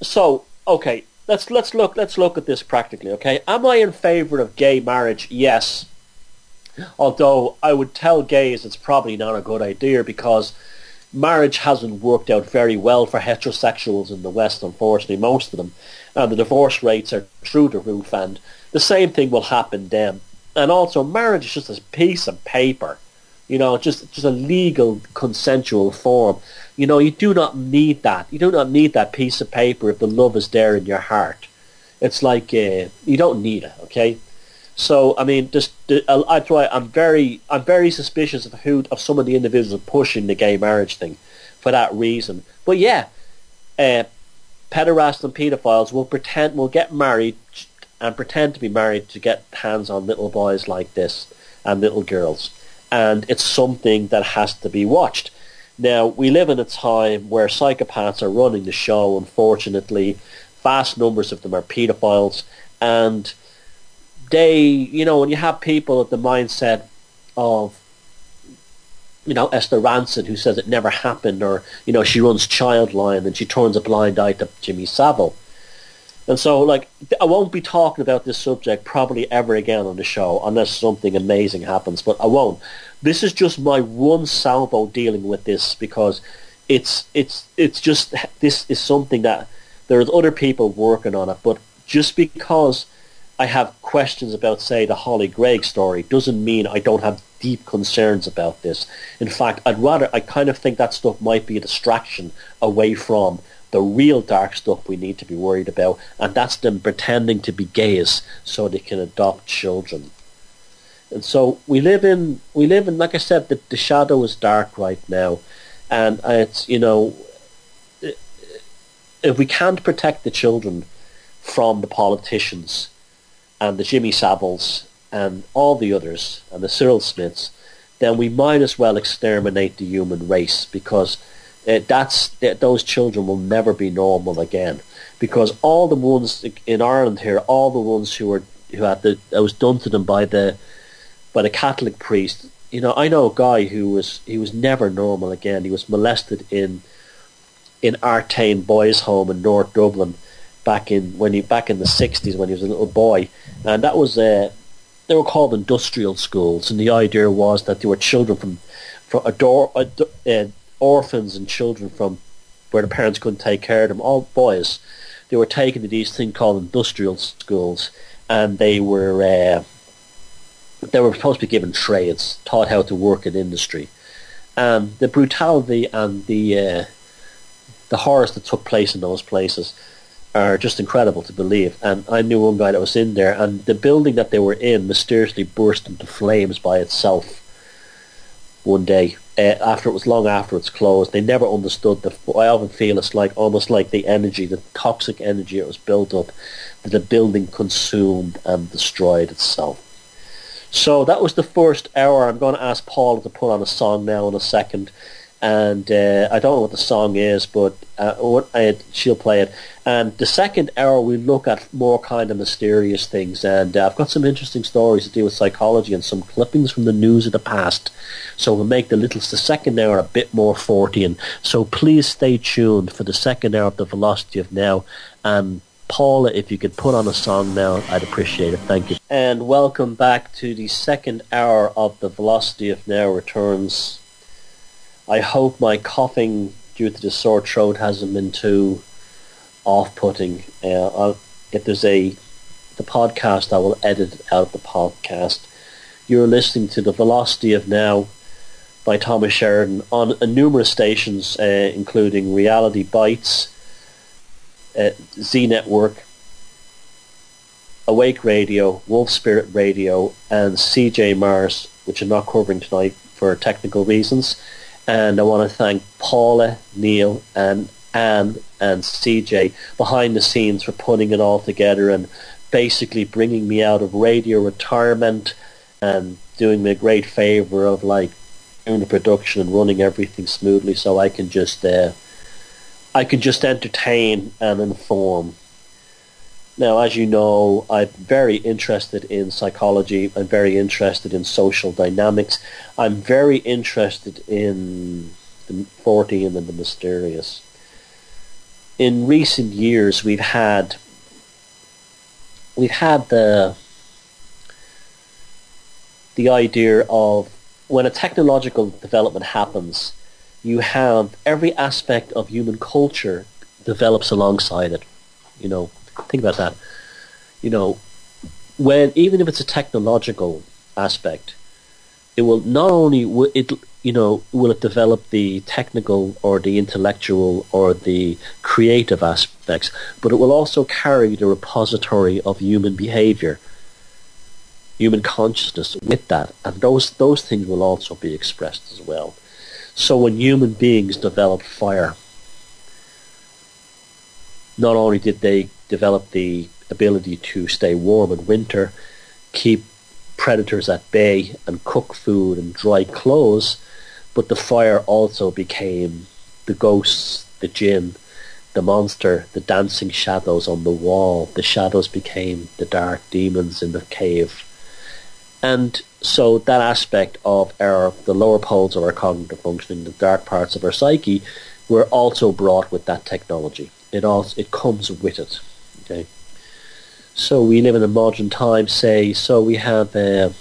so okay, let's look at this practically. Okay, am I in favour of gay marriage? Yes, although I would tell gays it's probably not a good idea because marriage hasn't worked out very well for heterosexuals in the West, unfortunately, most of them, and the divorce rates are through the roof, and the same thing will happen then. And also, marriage is just a piece of paper, just a legal, consensual form. You do not need that. You do not need that piece of paper if the love is there in your heart. It's like you don't need it. Okay, so I mean, that's why I'm very suspicious of some of the individuals pushing the gay marriage thing for that reason. But yeah, pederasts and pedophiles will get married and pretend to be married to get hands on little boys like this and little girls. And it's something that has to be watched. Now, we live in a time where psychopaths are running the show, unfortunately. Vast numbers of them are pedophiles. And they, when you have people with the mindset of, Esther Ranson, who says it never happened, or, she runs Childline and she turns a blind eye to Jimmy Savile. And so, I won't be talking about this subject probably ever again on the show unless something amazing happens, but I won't. This is just my one salvo dealing with this because it's just, this is something that there's other people working on it, but just because I have questions about, say, the Holly Gregg story doesn't mean I don't have deep concerns about this. In fact, I kind of think that stuff might be a distraction away from the real dark stuff we need to be worried about, and that's them pretending to be gays so they can adopt children. And so we live in like I said, the shadow is dark right now, and it's if we can't protect the children from the politicians and the Jimmy Saviles and all the others and the Cyril Smiths, then we might as well exterminate the human race, because those children will never be normal again. Because all the ones in Ireland here, all the ones that was done to them by the Catholic priest, I know a guy he was never normal again. He was molested in Artane Boys' Home in North Dublin back in the 60s when he was a little boy, and that was they were called industrial schools, and the idea was that there were children from orphans and children from where the parents couldn't take care of them, all boys. They were taken to these things called industrial schools, and they were supposed to be given trades, taught how to work in industry, and the brutality and the horrors that took place in those places are just incredible to believe. And I knew one guy that was in there, and the building that they were in mysteriously burst into flames by itself one day. Long after it's closed. They never understood I often feel it's like almost like the energy, the toxic energy that was built up, that the building consumed and destroyed itself. So that was the first hour. I'm going to ask Paula to put on a song now in a second. And I don't know what the song is, but she'll play it. And the second hour we look at more kind of mysterious things, and I've got some interesting stories to do with psychology and some clippings from the news of the past. So we'll make the second hour a bit more Fortean. So please stay tuned for the second hour of the Velocity of Now. And Paula, if you could put on a song now, I'd appreciate it. Thank you. And welcome back to the second hour of the Velocity of Now returns. I hope my coughing due to the sore throat hasn't been too off-putting. If there's the podcast, I will edit out the podcast. You're listening to The Velocity of Now by Thomas Sheridan on numerous stations, including Reality Bytes, Z Network, Awake Radio, Wolf Spirit Radio, and CJ Mars, which I'm not covering tonight for technical reasons. And I want to thank Paula, Neil, and Anne and CJ behind the scenes for putting it all together and basically bringing me out of radio retirement and doing me a great favour of doing the production and running everything smoothly, so I can just entertain and inform. Now, as you know, I'm very interested in psychology. I'm very interested in social dynamics. I'm very interested in the Fortean and the mysterious. In recent years, we've had the idea of when a technological development happens, you have every aspect of human culture develops alongside it. Think about that. Even if it's a technological aspect, it will not only will it develop the technical or the intellectual or the creative aspects, but it will also carry the repository of human behavior, human consciousness with that, and those things will also be expressed as well. So when human beings developed fire, not only did they develop the ability to stay warm in winter, keep predators at bay, and cook food and dry clothes, but the fire also became the ghosts, the jinn, the monster, the dancing shadows on the wall. The shadows became the dark demons in the cave. And so that aspect of the lower poles of our cognitive functioning, the dark parts of our psyche, were also brought with that technology. It comes with it. Okay. So we live in a modern time, so we have the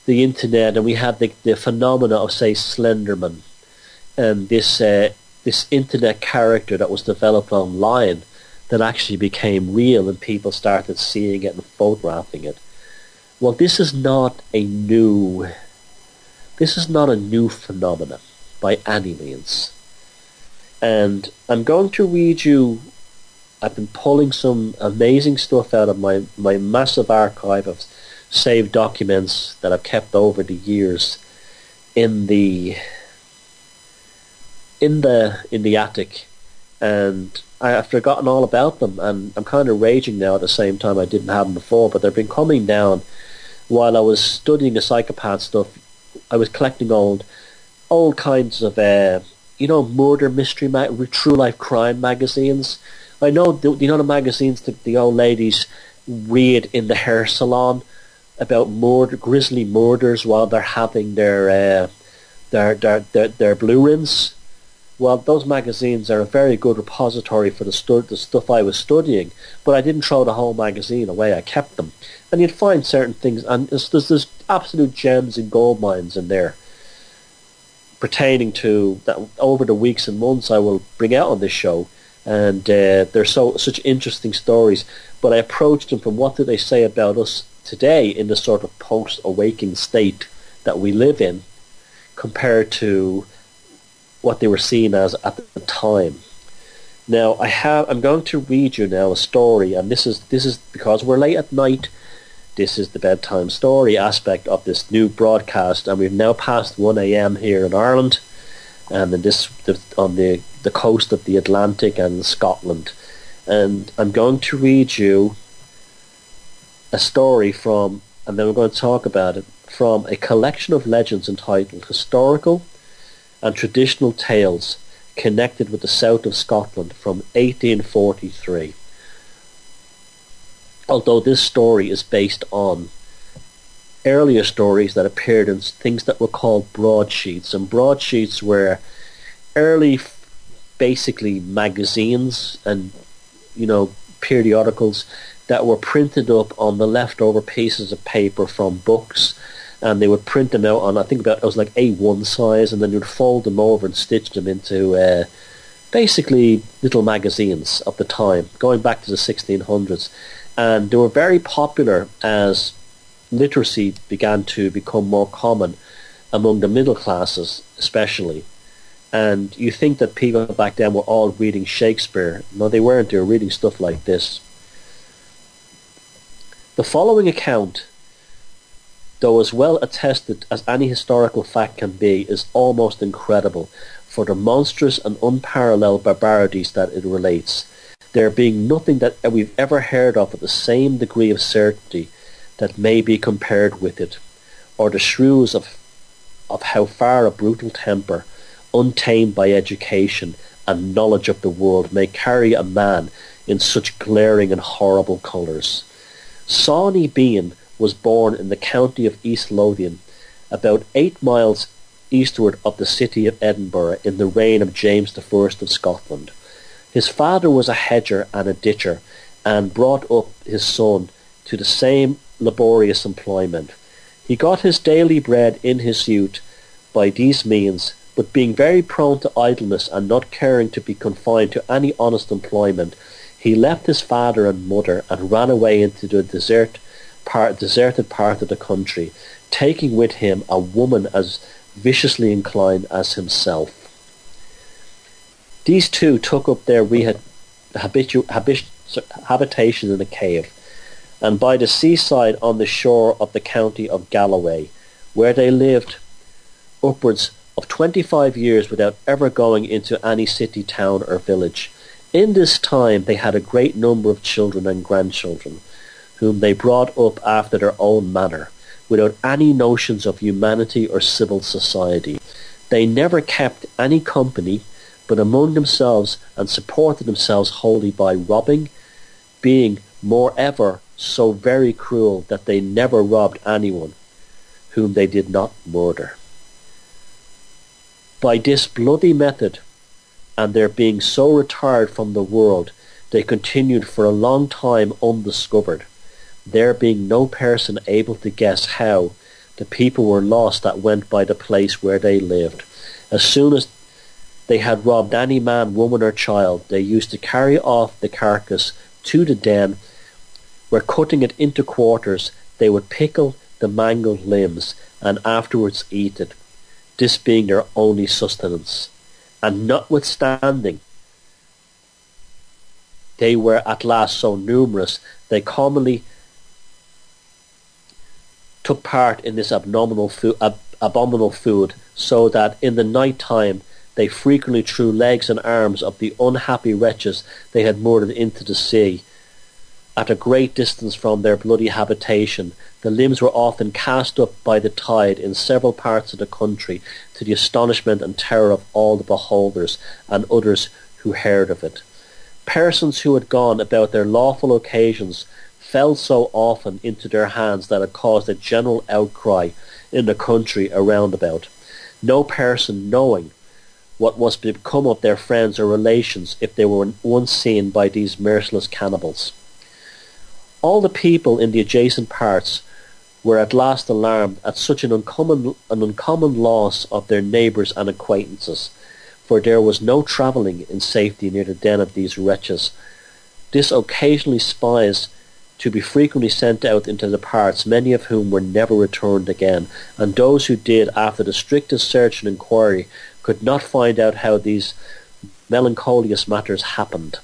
internet, and we have the phenomena of, say, Slenderman, and this internet character that was developed online that actually became real, and people started seeing it and photographing it. Well, this is not a new phenomenon by any means. And I'm going to read you, I've been pulling some amazing stuff out of my massive archive of saved documents that I've kept over the years in the attic, and I've forgotten all about them, and I'm kind of raging now at the same time. I didn't have them before, but they've been coming down while I was studying the psychopath stuff. I was collecting old kinds of murder mystery true life crime magazines. I know, the magazines that the old ladies read in the hair salon about grisly murders while they're having their blue rinse. Well, those magazines are a very good repository for the stuff I was studying, but I didn't throw the whole magazine away. I kept them, and you'd find certain things, and there's absolute gems and gold mines in there pertaining to that over the weeks and months I will bring out on this show. And they're such interesting stories. But I approached them from what do they say about us today in the sort of post-awakening state that we live in, compared to what they were seen as at the time. Now I'm going to read you now a story, and this is because we're late at night. This is the bedtime story aspect of this new broadcast, and we've now passed 1 a.m. here in Ireland, and on the coast of the Atlantic and Scotland. And I'm going to read you a story from, and then we're going to talk about it, from a collection of legends entitled Historical and Traditional Tales Connected with the South of Scotland from 1843. Although this story is based on earlier stories that appeared in things that were called broadsheets, and broadsheets were early, basically magazines and periodicals that were printed up on the leftover pieces of paper from books, and they would print them out on, I think it was like A1 size, and then you'd fold them over and stitch them into basically little magazines of the time, going back to the 1600s. And they were very popular as literacy began to become more common among the middle classes especially. And you think that people back then were all reading Shakespeare. No, they weren't. They were reading stuff like this. The following account, though as well attested as any historical fact can be, is almost incredible for the monstrous and unparalleled barbarities that it relates, there being nothing that we've ever heard of with the same degree of certainty that may be compared with it, or the shrews of how far a brutal temper, untamed by education and knowledge of the world, may carry a man in such glaring and horrible colours. Sony Bean was born in the county of East Lothian, about 8 miles eastward of the city of Edinburgh, in the reign of James I of Scotland. His father was a hedger and a ditcher, and brought up his son to the same laborious employment. He got his daily bread in his youth by these means, but being very prone to idleness and not caring to be confined to any honest employment, he left his father and mother and ran away into the deserted part of the country, taking with him a woman as viciously inclined as himself. These two took up their habitation in a cave, and by the seaside on the shore of the county of Galloway, where they lived upwards of 25 years without ever going into any city, town or village. In this time they had a great number of children and grandchildren, whom they brought up after their own manner, without any notions of humanity or civil society. They never kept any company, but among themselves, and supported themselves wholly by robbing, being moreover so very cruel that they never robbed anyone whom they did not murder. By this bloody method, and their being so retired from the world, they continued for a long time undiscovered, there being no person able to guess how the people were lost that went by the place where they lived. As soon as they had robbed any man, woman or child, they used to carry off the carcass to the den, where cutting it into quarters, they would pickle the mangled limbs and afterwards eat it, this being their only sustenance. And notwithstanding they were at last so numerous, they commonly took part in this abominable food, so that in the night time they frequently threw legs and arms of the unhappy wretches they had murdered into the sea. At a great distance from their bloody habitation, the limbs were often cast up by the tide in several parts of the country, to the astonishment and terror of all the beholders and others who heard of it. Persons who had gone about their lawful occasions fell so often into their hands that it caused a general outcry in the country around about, no person knowing what was to become of their friends or relations if they were once seen by these merciless cannibals. All the people in the adjacent parts were at last alarmed at such an uncommon loss of their neighbours and acquaintances, for there was no travelling in safety near the den of these wretches. This occasionally spies to be frequently sent out into the parts, many of whom were never returned again, and those who did, after the strictest search and inquiry, could not find out how these melancholious matters happened.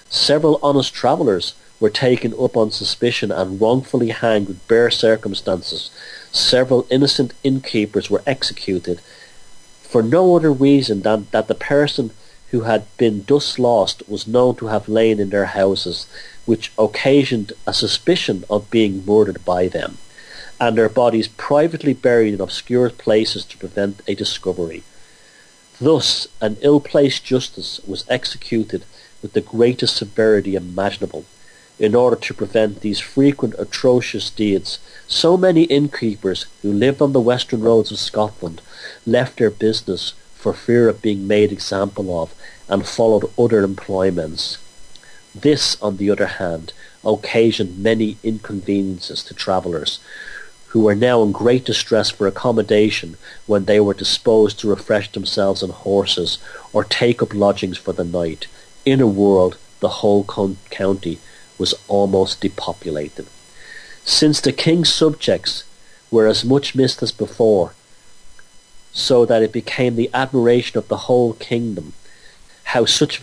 Several honest travellers were taken up on suspicion and wrongfully hanged with bare circumstances. Several innocent innkeepers were executed, for no other reason than that the person who had been thus lost was known to have lain in their houses, which occasioned a suspicion of being murdered by them, and their bodies privately buried in obscure places to prevent a discovery. Thus an ill-placed justice was executed with the greatest severity imaginable, in order to prevent these frequent atrocious deeds. So many innkeepers who lived on the western roads of Scotland left their business for fear of being made example of, and followed other employments. This, on the other hand, occasioned many inconveniences to travellers, who were now in great distress for accommodation when they were disposed to refresh themselves on horses, or take up lodgings for the night. In a word, the whole county was almost depopulated. Since the king's subjects were as much missed as before, so that it became the admiration of the whole kingdom how such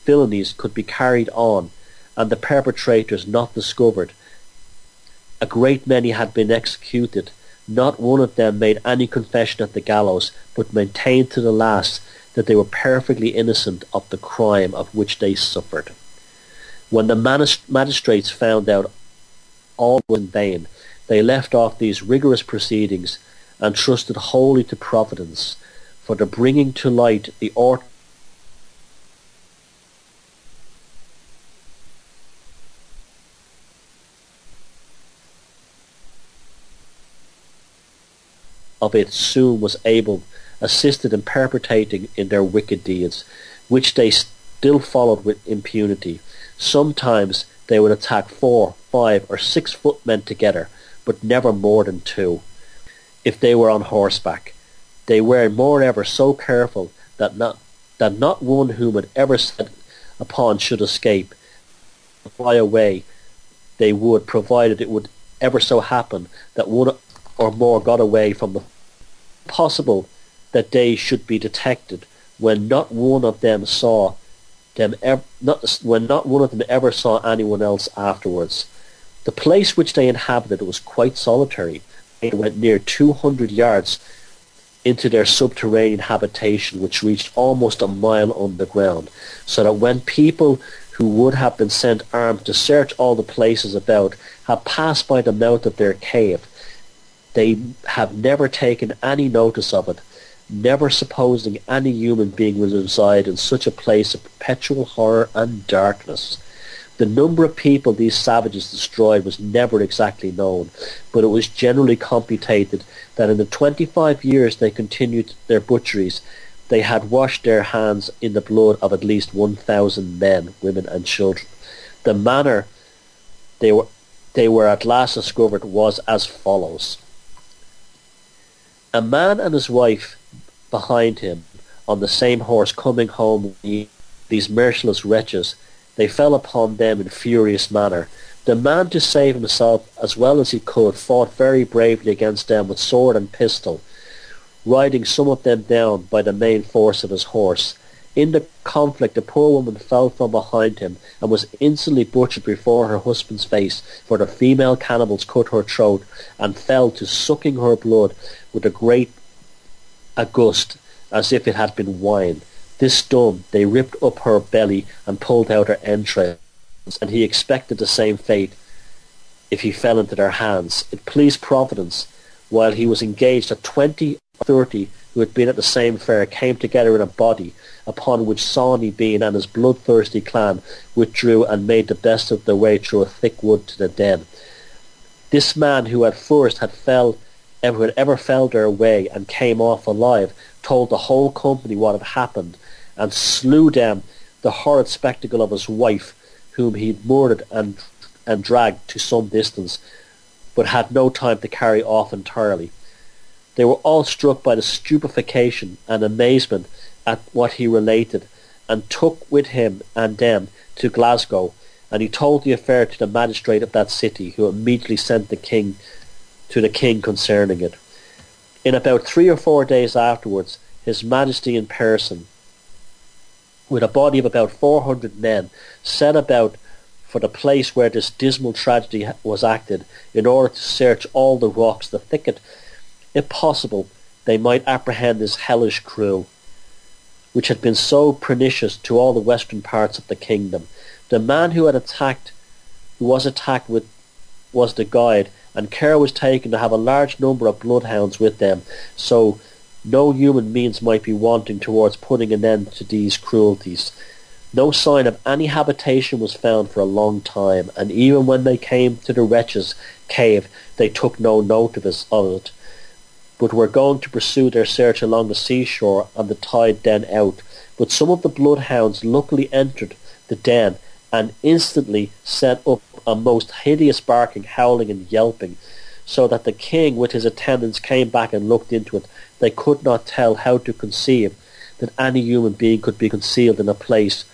villainies could be carried on, and the perpetrators not discovered. A great many had been executed. Not one of them made any confession at the gallows, but maintained to the last that they were perfectly innocent of the crime of which they suffered. When the magistrates found out all was in vain, they left off these rigorous proceedings, and trusted wholly to Providence for the bringing to light the of it soon was able, assisted in perpetrating in their wicked deeds, which they still followed with impunity. Sometimes they would attack 4, 5, or 6 footmen together, but never more than 2. If they were on horseback, they were more ever so careful that not one whom it ever set upon should escape. Fly away they would, provided it would ever so happen that one or more got away from the possible that they should be detected when not one of them saw them when not one of them ever saw anyone else afterwards. The place which they inhabited was quite solitary. They went near 200 yards into their subterranean habitation, which reached almost a mile underground, so that when people who would have been sent armed to search all the places about had passed by the mouth of their cave, they have never taken any notice of it, never supposing any human being would reside in such a place of perpetual horror and darkness. The number of people these savages destroyed was never exactly known, but it was generally computed that in the 25 years they continued their butcheries, they had washed their hands in the blood of at least 1,000 men, women and children. The manner they were at last discovered was as follows. A man and his wife behind him on the same horse coming home, these merciless wretches, they fell upon them in furious manner. The man, to save himself as well as he could, fought very bravely against them with sword and pistol, riding some of them down by the main force of his horse. In the conflict the poor woman fell from behind him and was instantly butchered before her husband's face, for the female cannibals cut her throat and fell to sucking her blood with a gust as if it had been wine. This done, they ripped up her belly and pulled out her entrails, and he expected the same fate if he fell into their hands. It pleased Providence, while he was engaged, that 20 30 who had been at the same fair came together in a body, upon which Sony Bean and his bloodthirsty clan withdrew and made the best of their way through a thick wood to the den. This man who at first had ever fell their way and came off alive told the whole company what had happened, and slew them the horrid spectacle of his wife, whom he had murdered and dragged to some distance, but had no time to carry off entirely. They were all struck by the stupefaction and amazement at what he related, and took with him and them to Glasgow, and he told the affair to the magistrate of that city, who immediately sent the king concerning it. In about 3 or 4 days afterwards, His Majesty in person, with a body of about 400 men, set about for the place where this dismal tragedy was acted, in order to search all the rocks, the thicket, if possible, they might apprehend this hellish crew, which had been so pernicious to all the western parts of the kingdom. The man who was attacked was the guide, and care was taken to have a large number of bloodhounds with them, so no human means might be wanting towards putting an end to these cruelties. No sign of any habitation was found for a long time, and even when they came to the wretches' cave, they took no note of it, but were going to pursue their search along the seashore and the tide then out. But some of the bloodhounds luckily entered the den, and instantly set up a most hideous barking, howling, and yelping, so that the king with his attendants came back and looked into it. They could not tell how to conceive that any human being could be concealed in a place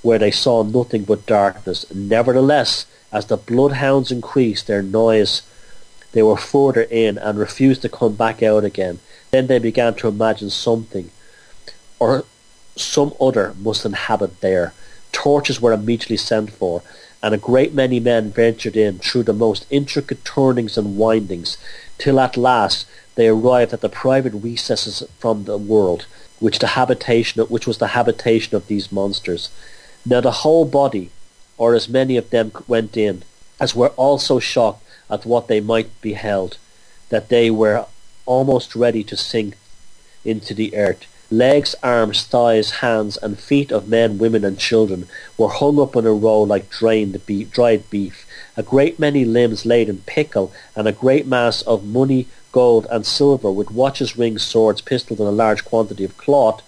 where they saw nothing but darkness. Nevertheless, as the bloodhounds increased their noise, they were further in and refused to come back out again. Then they began to imagine something or some other must inhabit there. Torches were immediately sent for, and a great many men ventured in through the most intricate turnings and windings, till at last they arrived at the private recesses from the world, which was the habitation of these monsters. Now the whole body, or as many of them went in, as were also shocked at what they might beheld, that they were almost ready to sink into the earth. Legs, arms, thighs, hands, and feet of men, women, and children were hung up in a row like dried beef. A great many limbs laid in pickle, and a great mass of money, gold, and silver, with watches, rings, swords, pistols, and a large quantity of cloth,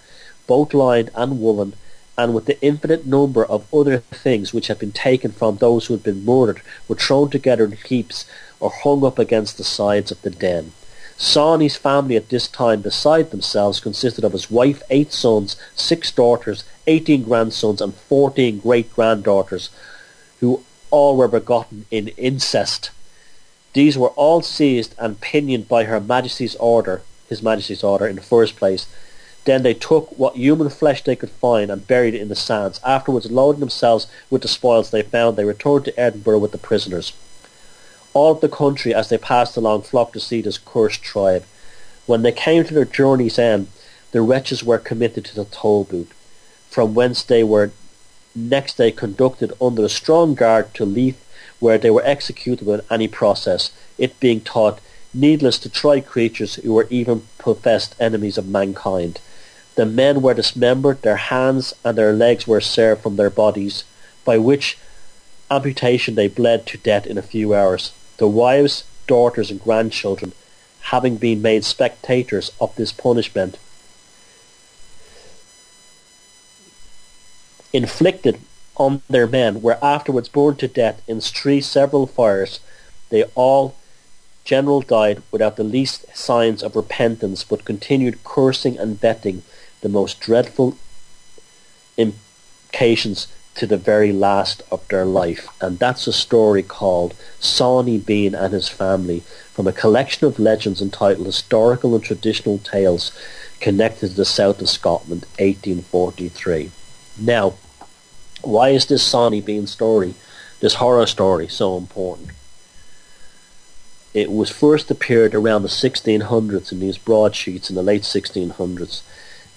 both lined and woolen, and with the infinite number of other things which had been taken from those who had been murdered, were thrown together in heaps or hung up against the sides of the den. Sony's family at this time, beside themselves, consisted of his wife, 8 sons, 6 daughters, 18 grandsons, and 14 great-granddaughters, who all were begotten in incest. These were all seized and pinioned by His Majesty's order in the first place. Then they took what human flesh they could find and buried it in the sands. Afterwards, loading themselves with the spoils they found, they returned to Edinburgh with the prisoners. All of the country, as they passed along, flocked to see this cursed tribe. When they came to their journey's end, the wretches were committed to the Tolbooth, from whence they were next day conducted under a strong guard to Leith, where they were executed without any process, it being thought needless to try creatures who were even professed enemies of mankind. The men were dismembered, their hands and their legs were severed from their bodies, by which amputation they bled to death in a few hours. The wives, daughters, and grandchildren, having been made spectators of this punishment inflicted on their men, were afterwards burned to death in 3 several fires. They all general died without the least signs of repentance, but continued cursing and betting the most dreadful imprecations to the very last of their life. And that's a story called Sony Bean and His Family, from a collection of legends entitled Historical and Traditional Tales Connected to the South of Scotland, 1843. Now, why is this Sony Bean story, this horror story, so important? It was first appeared around the 1600s in these broadsheets in the late 1600s,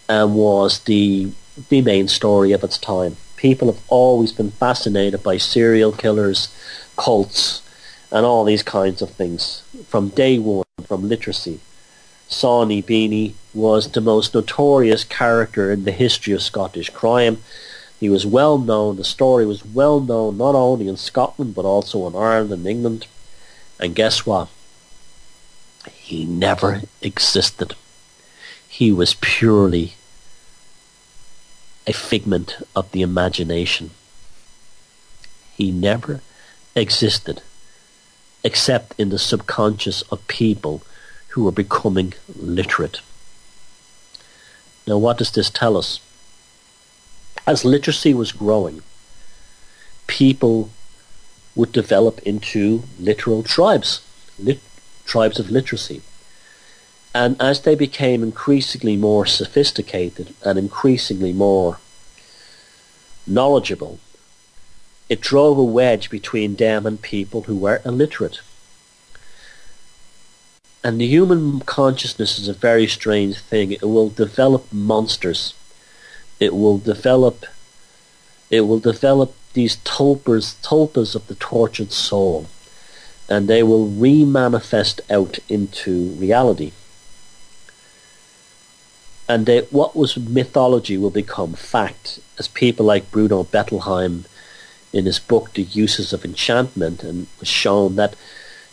and was the main story of its time. People have always been fascinated by serial killers, cults, and all these kinds of things, from day one, from literacy. Sony Bean was the most notorious character in the history of Scottish crime. He was well known, the story was well known not only in Scotland but also in Ireland and England. And guess what? He never existed. He was purely a figment of the imagination. He never existed except in the subconscious of people who were becoming literate. Now, what does this tell us? As literacy was growing, people would develop into literal tribes, tribes of literacy. And as they became increasingly more sophisticated and increasingly more knowledgeable, it drove a wedge between them and people who were illiterate. And the human consciousness is a very strange thing. It will develop monsters. It will develop these tulpas of the tortured soul, and they will re-manifest out into reality. And what was mythology will become fact, as people like Bruno Bettelheim in his book The Uses of Enchantment, and was shown that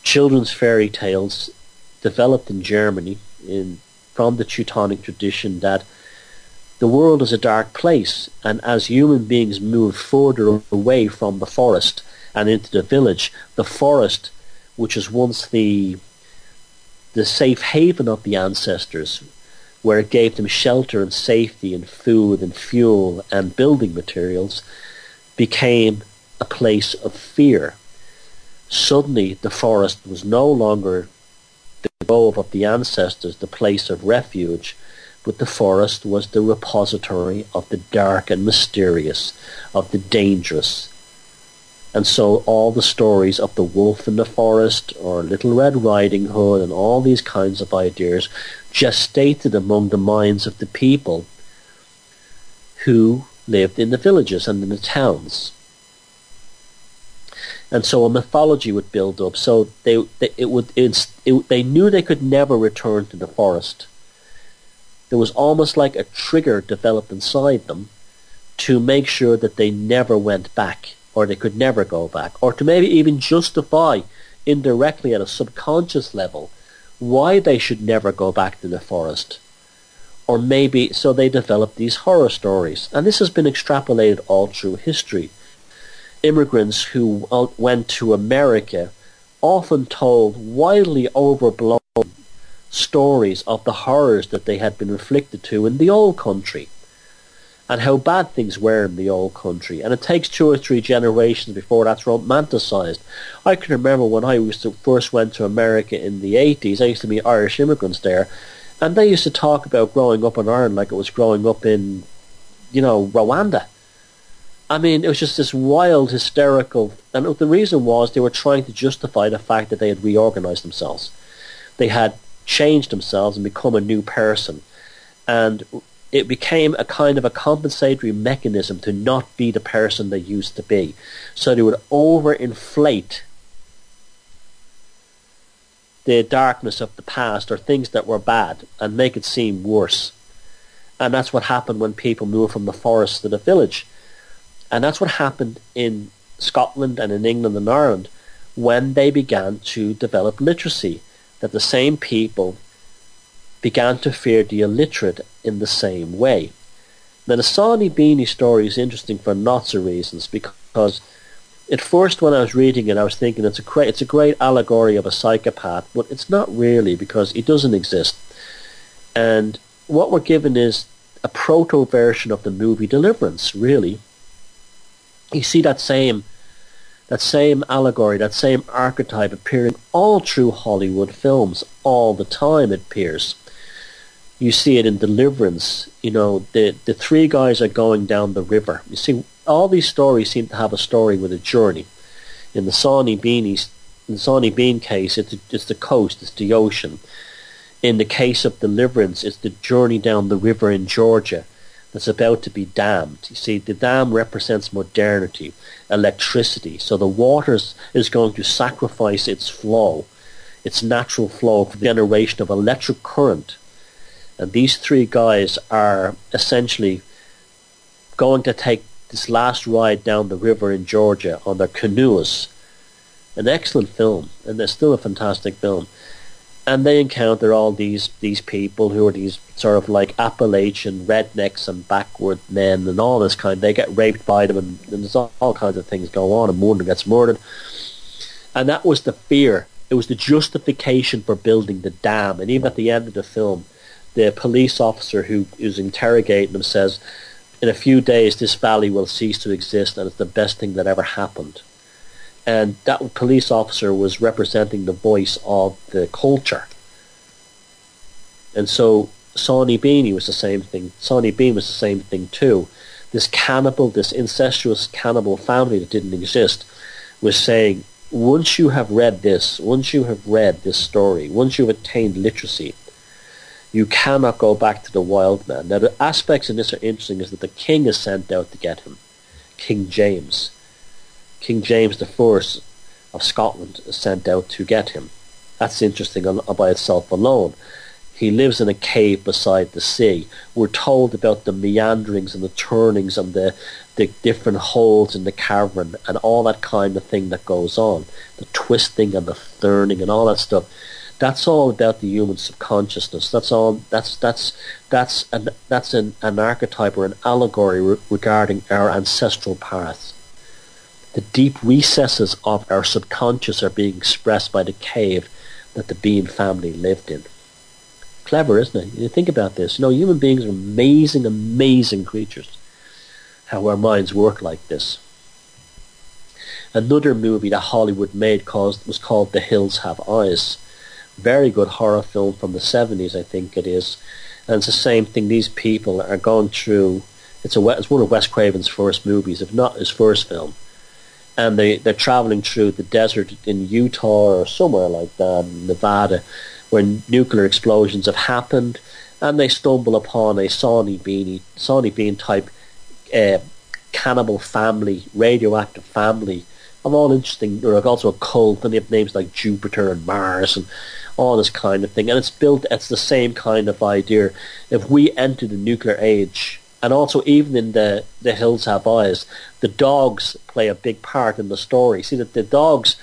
children's fairy tales developed in Germany from the Teutonic tradition, that the world is a dark place, and as human beings move further away from the forest and into the village, the forest, which was once the safe haven of the ancestors, where it gave them shelter and safety and food and fuel and building materials, became a place of fear. Suddenly the forest was no longer the abode of the ancestors, the place of refuge, but the forest was the repository of the dark and mysterious, of the dangerous. And so all the stories of the wolf in the forest, or Little Red Riding Hood, and all these kinds of ideas gestated among the minds of the people who lived in the villages and in the towns. And so a mythology would build up. So they knew they could never return to the forest. There was almost like a trigger developed inside them to make sure that they never went back, or they could never go back, or to maybe even justify indirectly at a subconscious level why they should never go back to the forest. Or maybe so they developed these horror stories. And this has been extrapolated all through history. Immigrants who went to America often told widely overblown stories of the horrors that they had been inflicted to in the old country, and how bad things were in the old country. And it takes 2 or 3 generations before that's romanticised. I can remember when I first went to America in the 80s, I used to meet Irish immigrants there, and they used to talk about growing up in Ireland like it was growing up in, Rwanda. I mean, it was just this wild, hysterical, and the reason was they were trying to justify the fact that they had reorganised themselves. They had changed themselves and become a new person. And it became a kind of a compensatory mechanism to not be the person they used to be. So they would overinflate the darkness of the past, or things that were bad, and make it seem worse. And that's what happened when people moved from the forest to the village. And that's what happened in Scotland and in England and Ireland when they began to develop literacy, that the same people began to fear the illiterate in the same way. Now the Sony Bean story is interesting for lots of reasons, because at first when I was reading it I was thinking it's a great allegory of a psychopath, but it's not really, because he doesn't exist. And what we're given is a proto-version of the movie Deliverance, really. You see that same allegory, that same archetype appearing all through Hollywood films all the time, it appears. You see it in Deliverance. The 3 guys are going down the river. You see, all these stories seem to have a story with a journey. In the Sony Bean case, it's the coast, it's the ocean. In the case of Deliverance, it's the journey down the river in Georgia that's about to be dammed. You see, the dam represents modernity, electricity. So the water is going to sacrifice its flow its natural flow for the generation of electric current. And these three guys are essentially going to take this last ride down the river in Georgia on their canoes. An excellent film, and it's still a fantastic film. And they encounter all these people who are these sort of like Appalachian rednecks and backward men and all this kind. They get raped by them, and there's all kinds of things go on, and one gets murdered. And that was the fear. It was the justification for building the dam. And even at the end of the film, the police officer who is interrogating them says, in a few days this valley will cease to exist, and it's the best thing that ever happened. And that police officer was representing the voice of the culture. And so Sony Bean was the same thing. Sony Bean was the same thing too. This cannibal, this incestuous cannibal family that didn't exist, was saying, once you have read this, once you have read this story, once you've attained literacy, you cannot go back to the wild man. Now the aspects in this are interesting, is that the king is sent out to get him. King James the First of Scotland is sent out to get him. That's interesting by itself alone. He lives in a cave beside the sea. We're told about the meanderings and the turnings and the different holes in the cavern and all that kind of thing that goes on. The twisting and the turning and all that stuff. That's all about the human subconsciousness. That's an archetype or an allegory regarding our ancestral paths. The deep recesses of our subconscious are being expressed by the cave that the Bean family lived in. Clever, isn't it? You think about this. You know, human beings are amazing, amazing creatures. How our minds work like this. Another movie that Hollywood made was called The Hills Have Eyes. Very good horror film from the 70s, I think it is. And it's the same thing. These people are going through... It's one of Wes Craven's first movies, if not his first film. And they're travelling through the desert in Utah or somewhere like that, Nevada, where nuclear explosions have happened, and they stumble upon a Sony Bean type cannibal family, radioactive family, of all interesting. There are also a cult, and they have names like Jupiter and Mars and all this kind of thing. And it's the same kind of idea. If we enter the nuclear age, and also even in the Hills Have Eyes, the dogs play a big part in the story. See that the dogs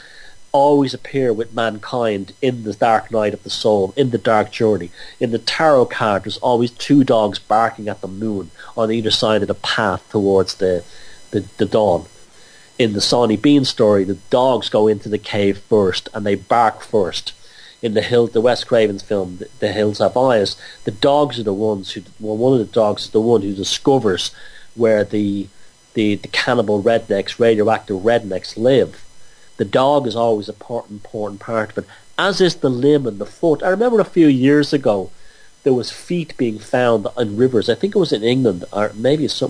always appear with mankind in the dark night of the soul, in the dark journey. In the tarot card, there's always two dogs barking at the moon on either side of the path towards the dawn. In the Sony Bean story, the dogs go into the cave first and they bark first. In the Wes Craven's film, The Hills Have Eyes, the dogs are the ones one of the dogs is the one who discovers where the cannibal rednecks, radioactive rednecks live. The dog is always an important part of it, as is the limb and the foot. I remember a few years ago, there was feet being found in rivers. I think it was in England, or maybe it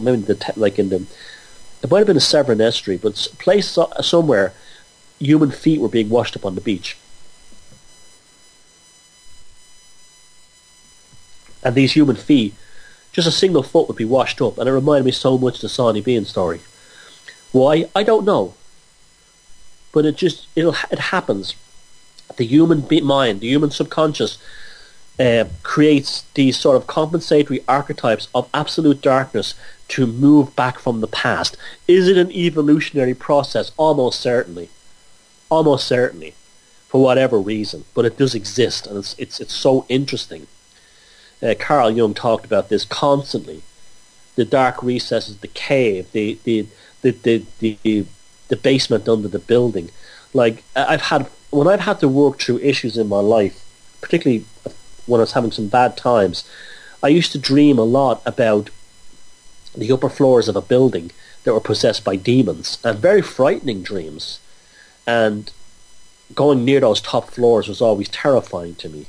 might have been a Severn Estuary, but a place somewhere, human feet were being washed up on the beach. And these human feet, just a single foot would be washed up, and it reminded me so much of the Sony Bean story. Why? I don't know. But it happens. The human mind, the human subconscious, creates these sort of compensatory archetypes of absolute darkness to move back from the past. Is it an evolutionary process? Almost certainly. Almost certainly. For whatever reason. But it does exist, and it's so interesting. Carl Jung talked about this constantly. The dark recesses, the cave, the basement under the building. Like when I've had to work through issues in my life, particularly when I was having some bad times, I used to dream a lot about the upper floors of a building that were possessed by demons, and very frightening dreams. And going near those top floors was always terrifying to me.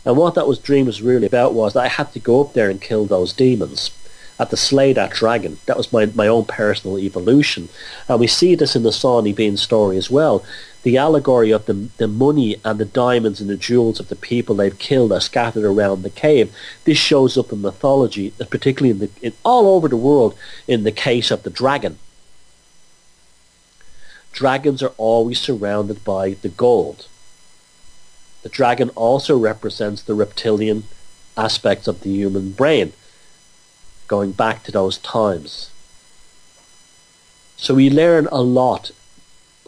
And what that dream was really about was that I had to go up there and kill those demons. I had to slay that dragon. That was my own personal evolution. And we see this in the Sony Bean story as well. The allegory of the money and the diamonds and the jewels of the people they've killed are scattered around the cave. This shows up in mythology, particularly all over the world, in the case of the dragon. Dragons are always surrounded by the gold. The dragon also represents the reptilian aspects of the human brain, going back to those times. So we learn a lot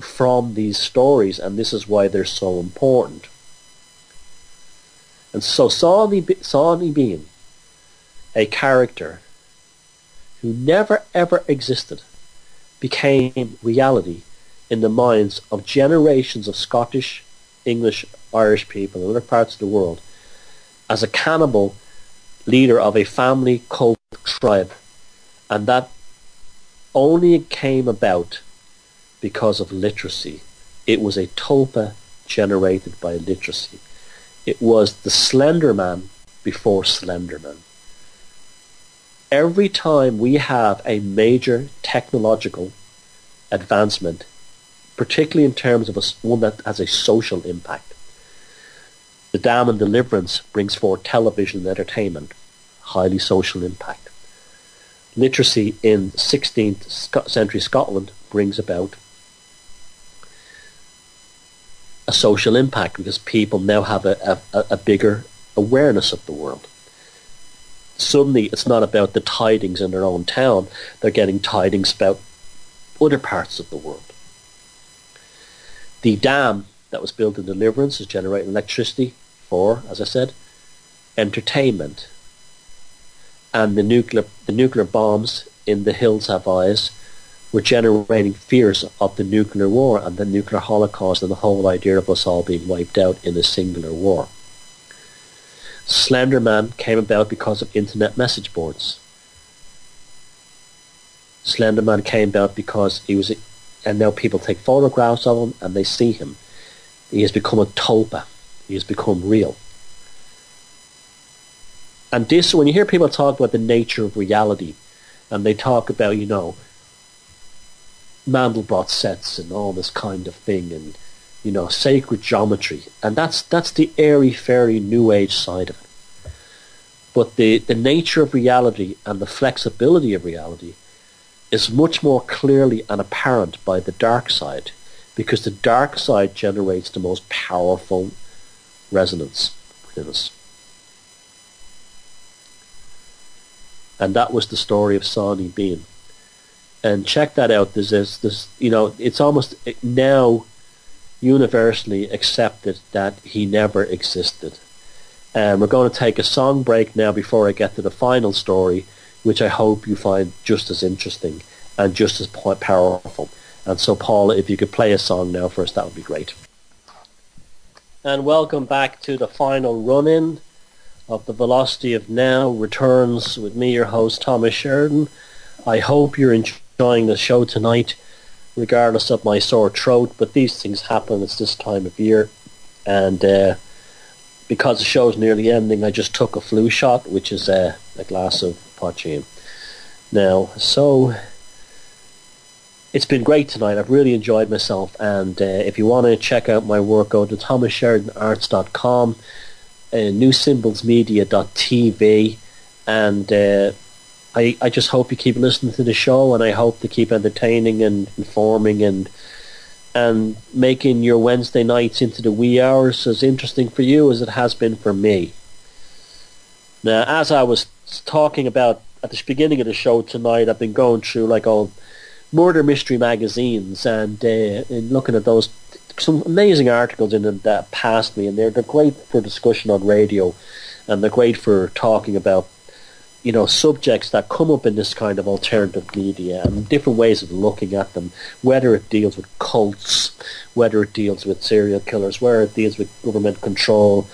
from these stories, and this is why they're so important. And so Sony Bean, a character who never ever existed, became reality in the minds of generations of Scottish, English, Irish people in other parts of the world as a cannibal leader of a family cult tribe, and that only came about because of literacy. It was a tulpa generated by literacy. It was the Slender Man before Slenderman. Every time we have a major technological advancement, particularly in terms of one that has a social impact, The Dam and Deliverance brings forth television and entertainment, highly social impact. Literacy in 16th century Scotland brings about a social impact because people now have a bigger awareness of the world. Suddenly it's not about the tidings in their own town, they're getting tidings about other parts of the world. The dam that was built in Deliverance is generating electricity for, as I said, entertainment. And the nuclear bombs in the Hills Have Eyes were generating fears of the nuclear war and the nuclear holocaust and the whole idea of us all being wiped out in a singular war. Slender Man came about because of internet message boards. Slender Man came about because and now people take photographs of him and they see him. He has become a tulpa. He has become real. And this, when you hear people talk about the nature of reality, and they talk about, Mandelbrot sets and all this kind of thing, and, sacred geometry, and that's the airy-fairy New Age side of it. But the nature of reality and the flexibility of reality is much more clearly and apparent by the dark side, because the dark side generates the most powerful resonance within us. And that was the story of Sony Bean. And check that out. There's it's almost now universally accepted that he never existed. And we're going to take a song break now before I get to the final story, which I hope you find just as interesting and just as powerful. And so, Paula, if you could play a song now for us, that would be great. And welcome back to the final run-in of The Velocity of Now returns with me, your host, Thomas Sheridan. I hope you're enjoying the show tonight, regardless of my sore throat, but these things happen. It's this time of year. And because the show's nearly ending, I just took a flu shot, which is a glass of poitín. Now, so it's been great tonight. I've really enjoyed myself. And if you want to check out my work, go to thomassheridanarts.com. newsymbolsmedia.tv, and I just hope you keep listening to the show, and I hope to keep entertaining and informing and making your Wednesday nights into the wee hours as interesting for you as it has been for me. Now, as I was talking about at the beginning of the show tonight, I've been going through old murder mystery magazines and looking at those. Some amazing articles in them that passed me, and they're great for discussion on radio, and they're great for talking about subjects that come up in this kind of alternative media and different ways of looking at them, whether it deals with cults, whether it deals with serial killers, whether it deals with government control,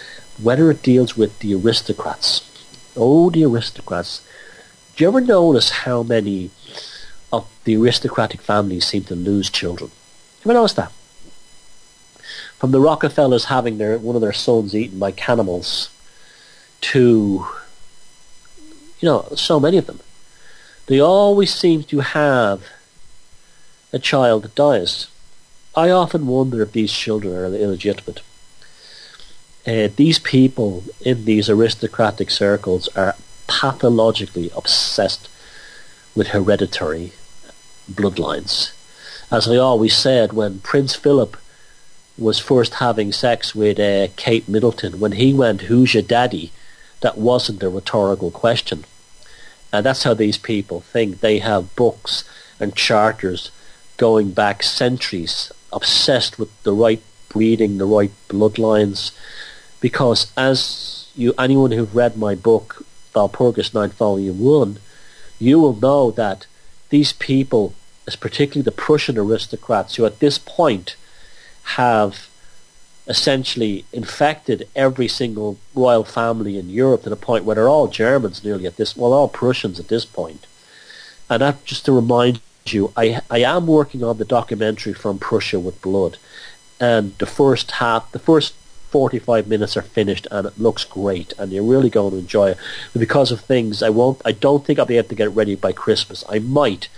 whether it deals with the aristocrats. Oh, the aristocrats. Do you ever notice how many of the aristocratic families seem to lose children? You ever notice that? From the Rockefellers having one of their sons eaten by cannibals to, so many of them. They always seem to have a child that dies. I often wonder if these children are illegitimate. These people in these aristocratic circles are pathologically obsessed with hereditary bloodlines. As I always said, when Prince Philip was first having sex with Kate Middleton. When he went, "Who's your daddy?" that wasn't a rhetorical question. And that's how these people think. They have books and charters going back centuries, obsessed with the right breeding, the right bloodlines. Because anyone who've read my book, Valpurgis Night Volume 1, you will know that these people, particularly the Prussian aristocrats, who at this point have essentially infected every single royal family in Europe to the point where they're all Germans nearly all Prussians at this point. And that, just to remind you, I am working on the documentary From Prussia with Blood, and the first 45 minutes are finished, and it looks great, and you're really going to enjoy it. But because of things, I don't think I'll be able to get it ready by Christmas. I might.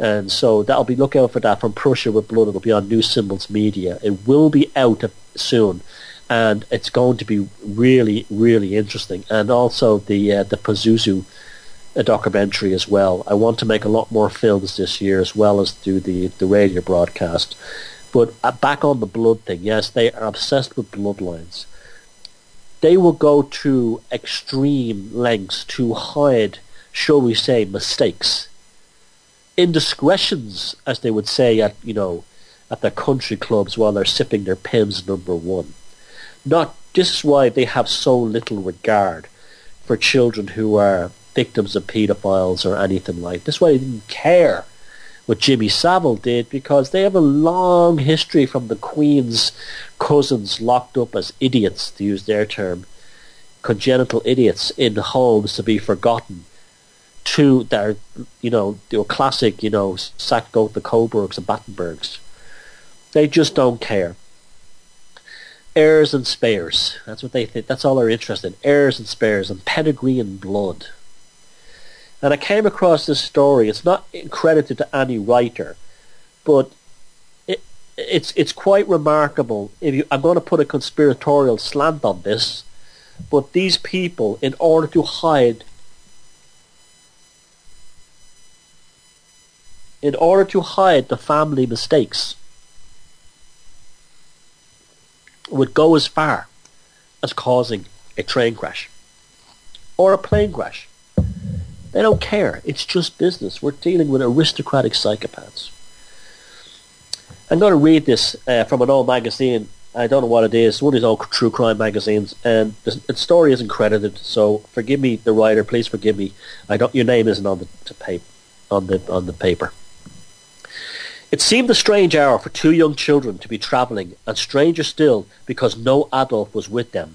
And so look out for that, From Prussia with Blood. It'll be on New Symbols Media. It will be out soon, and it's going to be really, really interesting. And also the Pazuzu documentary as well. I want to make a lot more films this year, as well as do the radio broadcast. But back on the blood thing, yes, they are obsessed with bloodlines. They will go to extreme lengths to hide, shall we say, mistakes, indiscretions, as they would say at their country clubs while they're sipping their Pimm's number 1. This is why they have so little regard for children who are victims of paedophiles or anything like that. This is why they didn't care what Jimmy Savile did, because they have a long history from the Queen's cousins locked up as idiots, to use their term, congenital idiots in homes to be forgotten, to their, classic, Sackgoat, the Coburgs and Battenbergs. They just don't care. Heirs and spares. That's what they think. That's all they're interested in. Heirs and spares and pedigree and blood. And I came across this story. It's not credited to any writer, but it's quite remarkable. I'm going to put a conspiratorial slant on this, but these people, in order to hide the family mistakes, would go as far as causing a train crash or a plane crash. They don't care. It's just business. We're dealing with aristocratic psychopaths. I'm going to read this from an old magazine. I don't know what it is. One of these old true crime magazines, and the story isn't credited. So forgive me, the writer. Please forgive me. Your name isn't on the paper. It seemed a strange hour for 2 young children to be travelling, and stranger still because no adult was with them.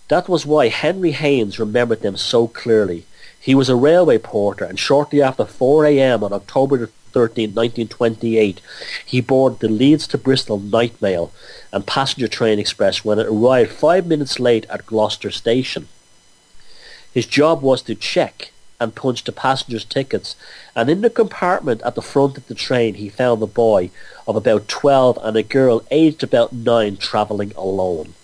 That was why Henry Haynes remembered them so clearly. He was a railway porter, and shortly after 4 a.m. on October 13, 1928, he boarded the Leeds to Bristol night mail and passenger train express when it arrived 5 minutes late at Gloucester Station. His job was to check and punch the passengers' tickets, and in the compartment at the front of the train he found a boy of about 12 and a girl aged about 9 travelling alone.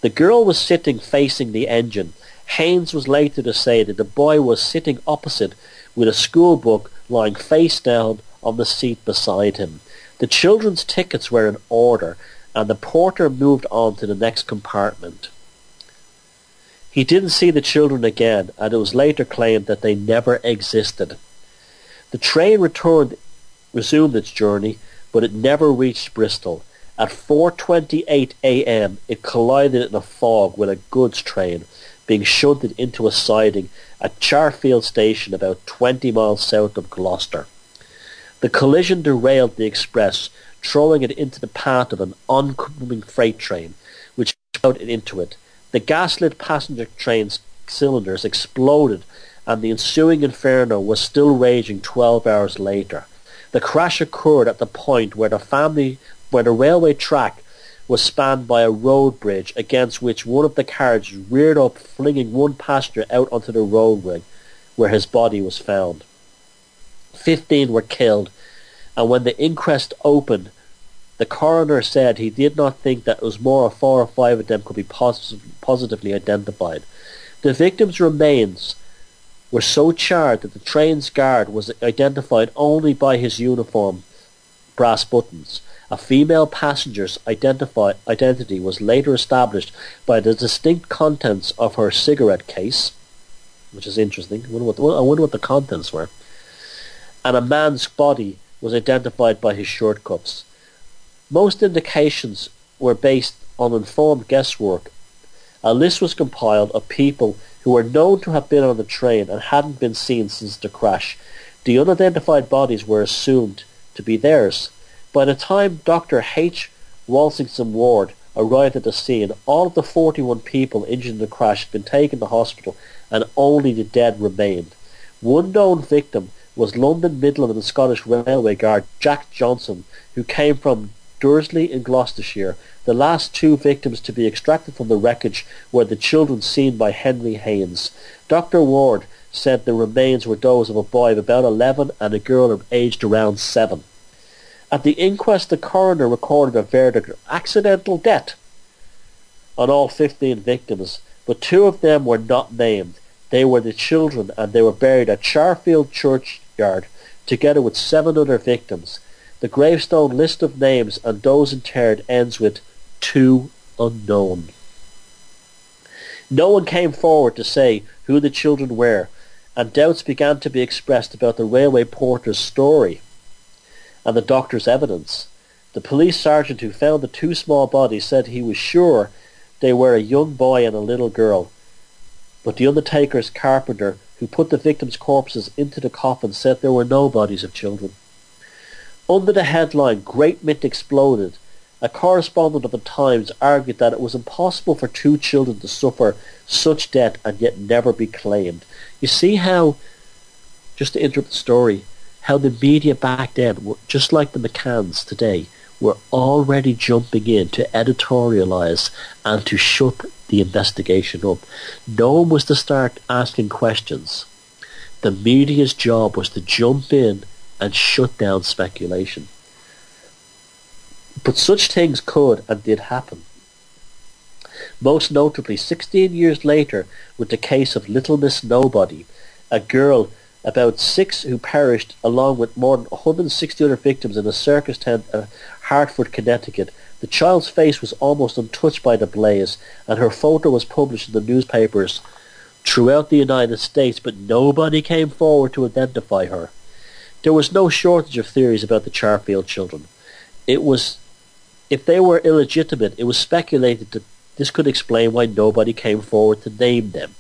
The girl was sitting facing the engine. Haynes was later to say that the boy was sitting opposite with a school book lying face down on the seat beside him. The children's tickets were in order, and the porter moved on to the next compartment. He didn't see the children again, and it was later claimed that they never existed. The train resumed its journey, but it never reached Bristol. At 4:28 a.m. it collided in a fog with a goods train, being shunted into a siding at Charfield Station about 20 miles south of Gloucester. The collision derailed the express, throwing it into the path of an oncoming freight train, which plowed it into it. The gaslit passenger train's cylinders exploded, and the ensuing inferno was still raging 12 hours later. The crash occurred at the point where the railway track was spanned by a road bridge, against which one of the carriages reared up, flinging one passenger out onto the roadway, where his body was found. 15 were killed, and when the inquest opened, the coroner said he did not think that it was more than 4 or 5 of them could be positively identified. The victims' remains were so charred that the train's guard was identified only by his uniform brass buttons, A female passenger's identity was later established by the distinct contents of her cigarette case, which is interesting. I wonder what the contents were. And a man's body was identified by his shirt cuffs. Most indications were based on informed guesswork. A list was compiled of people who were known to have been on the train and hadn't been seen since the crash. The unidentified bodies were assumed to be theirs. By the time Dr. H. Walsingham Ward arrived at the scene, all of the 41 people injured in the crash had been taken to hospital and only the dead remained. One known victim was London Midland and Scottish Railway guard Jack Johnson, who came from Dursley in Gloucestershire. The last two victims to be extracted from the wreckage were the children seen by Henry Haynes. Dr. Ward said the remains were those of a boy of about 11 and a girl aged around 7. At the inquest, the coroner recorded a verdict of accidental death on all 15 victims, but 2 of them were not named. They were the children, and they were buried at Charfield Churchyard together with 7 other victims. The gravestone list of names and those interred ends with 2 unknown. No one came forward to say who the children were, and doubts began to be expressed about the railway porter's story and the doctor's evidence. The police sergeant who found the 2 small bodies said he was sure they were a young boy and a little girl, but the undertaker's carpenter who put the victims' corpses into the coffin said there were no bodies of children. Under the headline "Great Myth Exploded," a correspondent of the Times argued that it was impossible for 2 children to suffer such death and yet never be claimed. You see how, just to interrupt the story, how the media back then, were just like the McCanns today, were already jumping in to editorialise and to shut the investigation up. No one was to start asking questions. The media's job was to jump in and shut down speculation. But such things could and did happen. Most notably, 16 years later, with the case of Little Miss Nobody, a girl about 6 who perished along with more than 160 other victims in a circus tent at Hartford, Connecticut. The child's face was almost untouched by the blaze, and her photo was published in the newspapers throughout the United States, but nobody came forward to identify her. There was no shortage of theories about the Charfield children. If they were illegitimate, it was speculated that this could explain why nobody came forward to name them.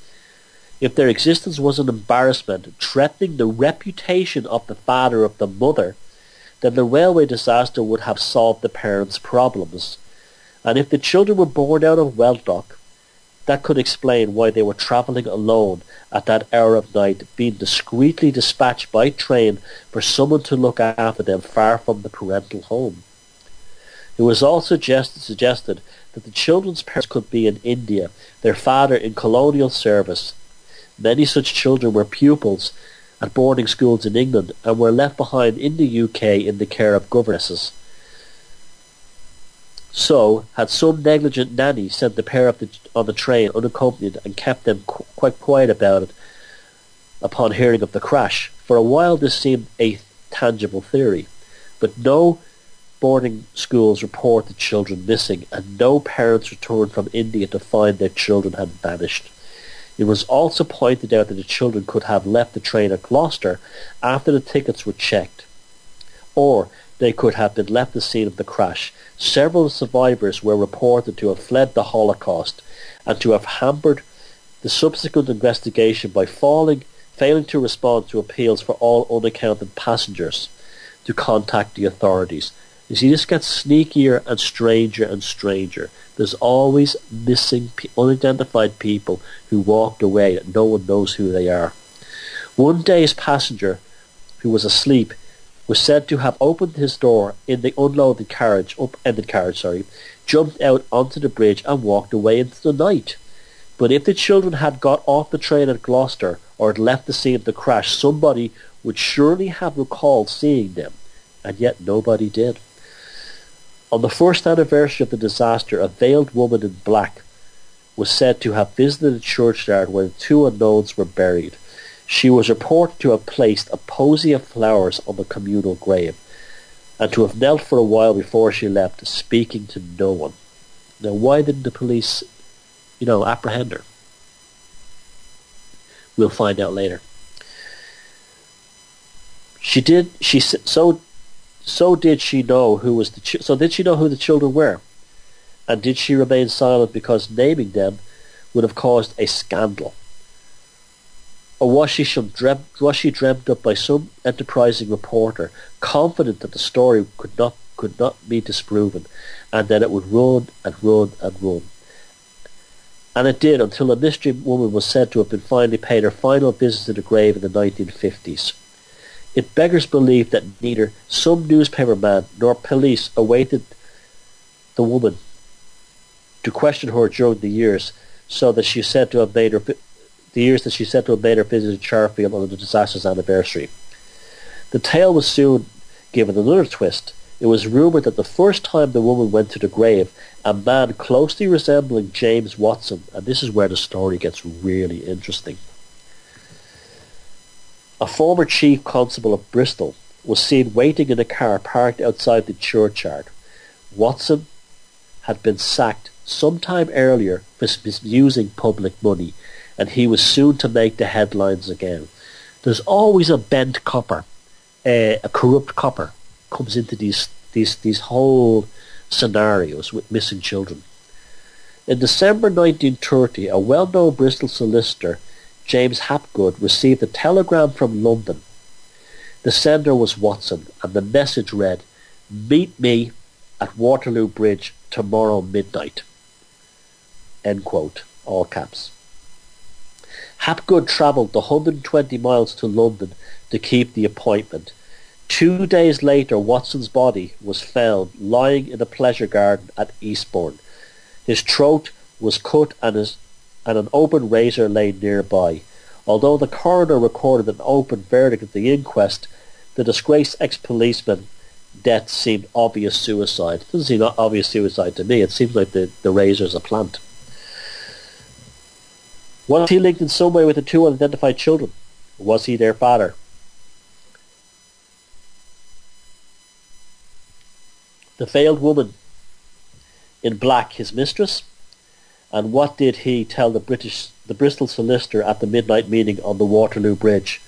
If their existence was an embarrassment, threatening the reputation of the father of the mother, then the railway disaster would have solved the parents' problems. And if the children were born out of wedlock, that could explain why they were travelling alone at that hour of night, being discreetly dispatched by train for someone to look after them far from the parental home. It was also suggested that the children's parents could be in India, their father in colonial service. Many such children were pupils at boarding schools in England and were left behind in the UK in the care of governesses. So, had some negligent nanny sent the pair on the train unaccompanied and kept them quite quiet about it upon hearing of the crash. For a while this seemed a tangible theory, but no boarding schools reported children missing, and no parents returned from India to find their children had vanished. It was also pointed out that the children could have left the train at Gloucester after the tickets were checked, or they could have been left the scene of the crash. Several survivors were reported to have fled the Holocaust and to have hampered the subsequent investigation by failing to respond to appeals for all unaccounted passengers to contact the authorities. You see, this gets sneakier and stranger and stranger. There's always missing, unidentified people who walked away that no one knows who they are. One day's passenger, who was asleep, was said to have opened his door in the upended carriage, jumped out onto the bridge and walked away into the night. But if the children had got off the train at Gloucester or had left the scene of the crash, somebody would surely have recalled seeing them, and yet nobody did. On the first anniversary of the disaster, a veiled woman in black was said to have visited a churchyard where the 2 unknowns were buried. She was reported to have placed a posy of flowers on the communal grave. and to have knelt for a while before she left, speaking to no one. Now, why didn't the police, apprehend her? We'll find out later. So did she know who was so did she know who the children were? And did she remain silent because naming them would have caused a scandal? Or was she dreamt up by some enterprising reporter, confident that the story could not be disproven, and that it would run and run and run? And it did, until a mystery woman was said to have been finally paid her final visit to the grave in the 1950s. It beggars belief that neither some newspaper man nor police awaited the woman to question her during the years that she said to have made her visit to Charfield on the disaster's anniversary. The tale was soon given another twist. It was rumoured that the first time the woman went to the grave, a man closely resembling James Watson, and this is where the story gets really interesting, a former chief constable of Bristol, was seen waiting in a car parked outside the churchyard. Watson had been sacked sometime earlier for misusing public money, and he was soon to make the headlines again. There's always a bent copper, a corrupt copper, comes into these whole scenarios with missing children. In December 1930, a well-known Bristol solicitor, James Hapgood, received a telegram from London. The sender was Watson, and the message read, "Meet me at Waterloo Bridge tomorrow midnight." End quote, all caps. Hapgood travelled the 120 miles to London to keep the appointment. 2 days later, Watson's body was found lying in a pleasure garden at Eastbourne. His throat was cut and an open razor lay nearby. Although the coroner recorded an open verdict at the inquest, the disgraced ex-policeman's death seemed obvious suicide. It doesn't seem obvious suicide to me. It seems like the razor's a plant. Was he linked in some way with the two unidentified children? Was he their father? The veiled woman in black, his mistress? And what did he tell the Bristol solicitor at the midnight meeting on the Waterloo Bridge?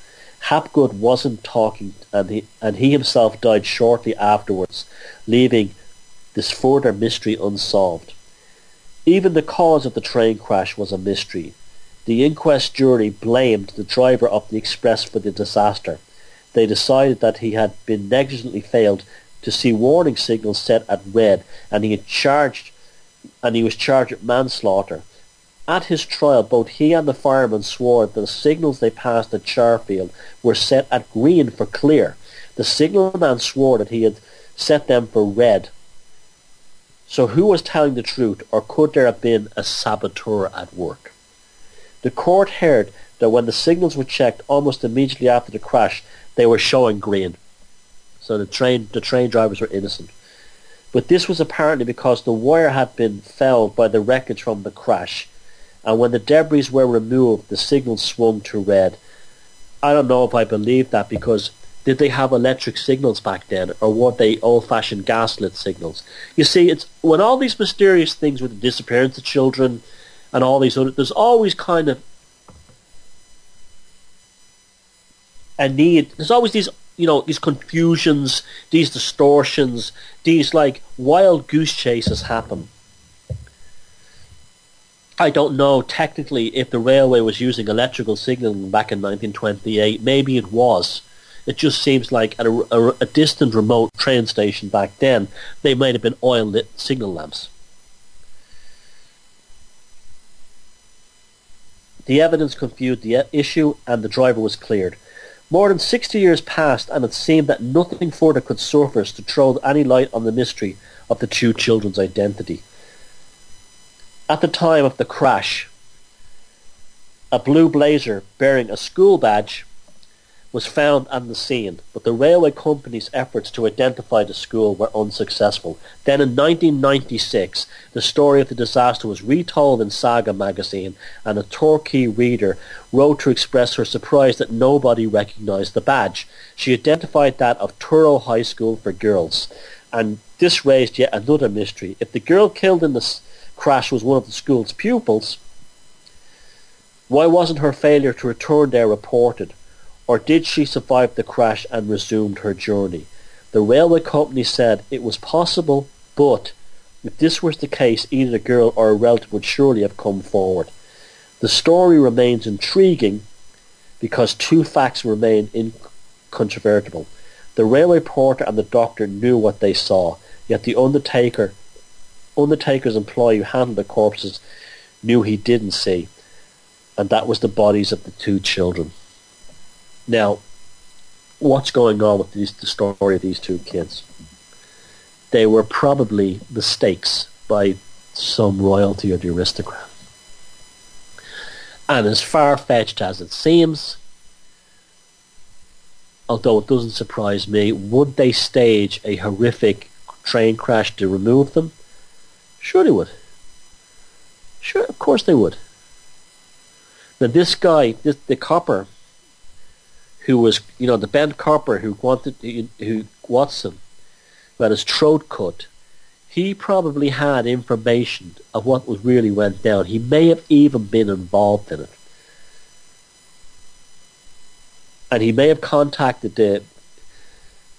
Hapgood wasn't talking, and he himself died shortly afterwards, leaving this further mystery unsolved. Even the cause of the train crash was a mystery. The inquest jury blamed the driver of the express for the disaster. They decided that he had been negligently failed to see warning signals set at red, and he was charged with manslaughter. At his trial, both he and the fireman swore that the signals they passed at Charfield were set at green for clear. The signalman swore that he had set them for red. So who was telling the truth, or could there have been a saboteur at work? The court heard that when the signals were checked almost immediately after the crash, they were showing green. So the train drivers were innocent. But this was apparently because the wire had been fouled by the wreckage from the crash, and when the debris were removed, the signals swung to red. I don't know if I believe that, because did they have electric signals back then, or were they old-fashioned gaslit signals? You see, it's when all these mysterious things with the disappearance of children and all these other, there's always kind of a need. There's always these, these confusions, these distortions, these like wild goose chases happen. I don't know technically if the railway was using electrical signaling back in 1928. Maybe it was. It just seems like at a distant remote train station back then, they might have been oil-lit signal lamps. The evidence confused the issue, and the driver was cleared. More than 60 years passed, and it seemed that nothing further could surface to throw any light on the mystery of the two children's identity. At the time of the crash, a blue blazer bearing a school badge was found at the scene, but the railway company's efforts to identify the school were unsuccessful. Then in 1996, the story of the disaster was retold in Saga magazine, and a Torquay reader wrote to express her surprise that nobody recognised the badge. She identified that of Truro High School for girls, and this raised yet another mystery. If the girl killed in the crash was one of the school's pupils, why wasn't her failure to return there reported? Or did she survive the crash and resumed her journey? The railway company said it was possible, but if this was the case, either the girl or a relative would surely have come forward. The story remains intriguing because two facts remain incontrovertible. The railway porter and the doctor knew what they saw, yet the undertaker's employee who handled the corpses knew he didn't see, and that was the bodies of the two children. Now, what's going on with the story of these two kids? They were probably mistakes by some royalty or the aristocrat. And as far-fetched as it seems, although it doesn't surprise me, would they stage a horrific train crash to remove them? Sure they would. Sure, of course they would. Now this guy, the copper, who was, the bent copper who Watson, who had his throat cut, he probably had information of what really went down. He may have even been involved in it. And he may have contacted the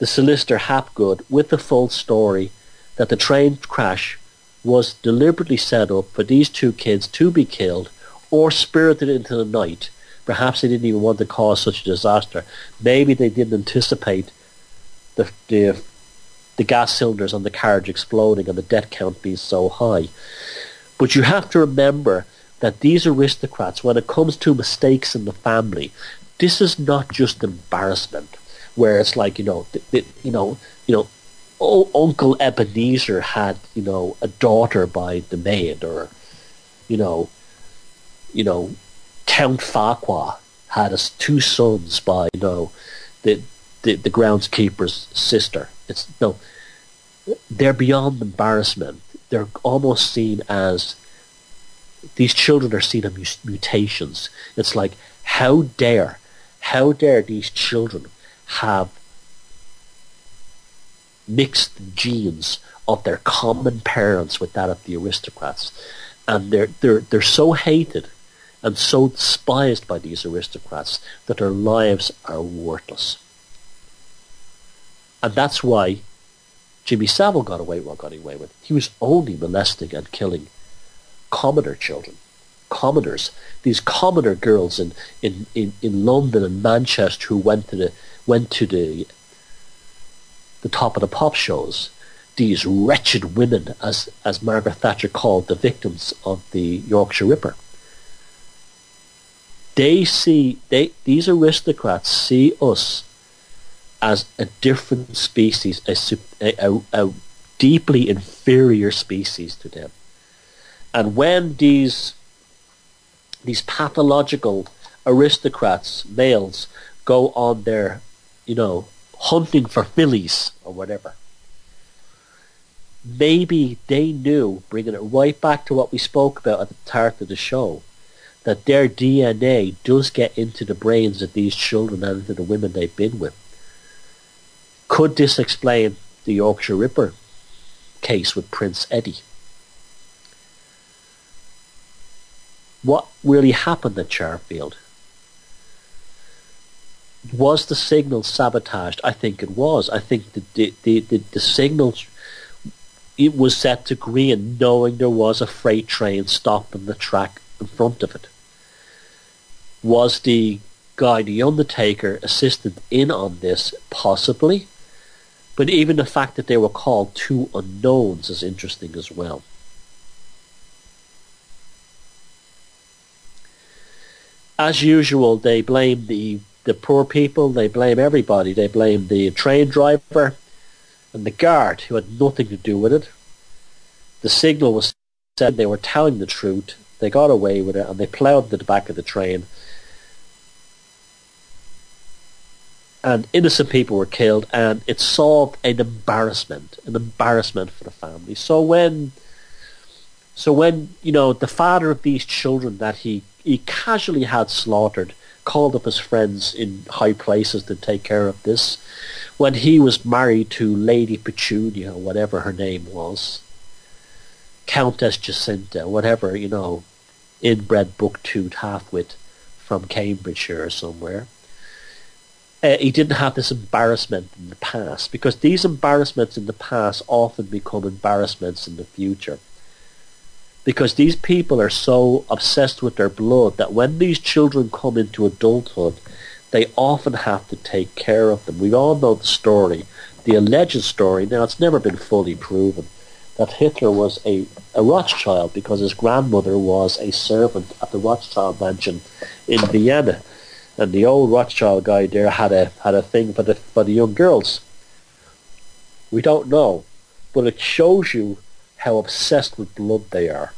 solicitor Hapgood with the full story that the train crash was deliberately set up for these two kids to be killed or spirited into the night. Perhaps they didn't even want to cause such a disaster. Maybe they didn't anticipate the gas cylinders on the carriage exploding and the death count being so high. But you have to remember that these aristocrats, when it comes to mistakes in the family, this is not just embarrassment, where it's like, Uncle Ebenezer had, a daughter by the maid, or, Count Farquhar had two sons by, the groundskeeper's sister. They're beyond embarrassment. They're almost seen as, these children are seen as mutations. It's like, how dare these children have mixed genes of their common parents with that of the aristocrats, and they're so hated and so despised by these aristocrats that their lives are worthless. And that's why Jimmy Savile got away with what got away with. He was only molesting and killing commoner children. Commoners. These commoner girls in London and Manchester who went to the top of the pop shows. These wretched women, as Margaret Thatcher called the victims of the Yorkshire Ripper. These aristocrats see us as a different species, a deeply inferior species to them. And when these pathological aristocrats, males, go on their, hunting for fillies or whatever, maybe they knew, bringing it right back to what we spoke about at the start of the show, that their DNA does get into the brains of these children and into the women they've been with. Could this explain the Yorkshire Ripper case with Prince Eddie? What really happened at Charfield? Was the signal sabotaged? I think it was. I think the signal, it was set to green knowing there was a freight train stopped on the track in front of it. Was the guy, the undertaker, assisted in on this? Possibly. But even the fact that they were called two unknowns is interesting as well. As usual, they blame the poor people, they blame everybody. They blame the train driver and the guard who had nothing to do with it. The signal was said they were telling the truth, they got away with it, and they ploughed into the back of the train. and innocent people were killed, and it solved an embarrassment for the family. So when the father of these children that he casually had slaughtered called up his friends in high places to take care of this, when he was married to Lady Petunia, whatever her name was, Countess Jacinta, whatever, inbred buck-toothed half-wit from Cambridgeshire or somewhere, he didn't have this embarrassment in the past, because these embarrassments in the past often become embarrassments in the future. Because these people are so obsessed with their blood that when these children come into adulthood, they often have to take care of them. We all know the story, the alleged story, now it's never been fully proven, that Hitler was a Rothschild because his grandmother was a servant at the Rothschild mansion in Vienna. And the old Rothschild guy there had a thing for the young girls. We don't know, but it shows you how obsessed with blood they are.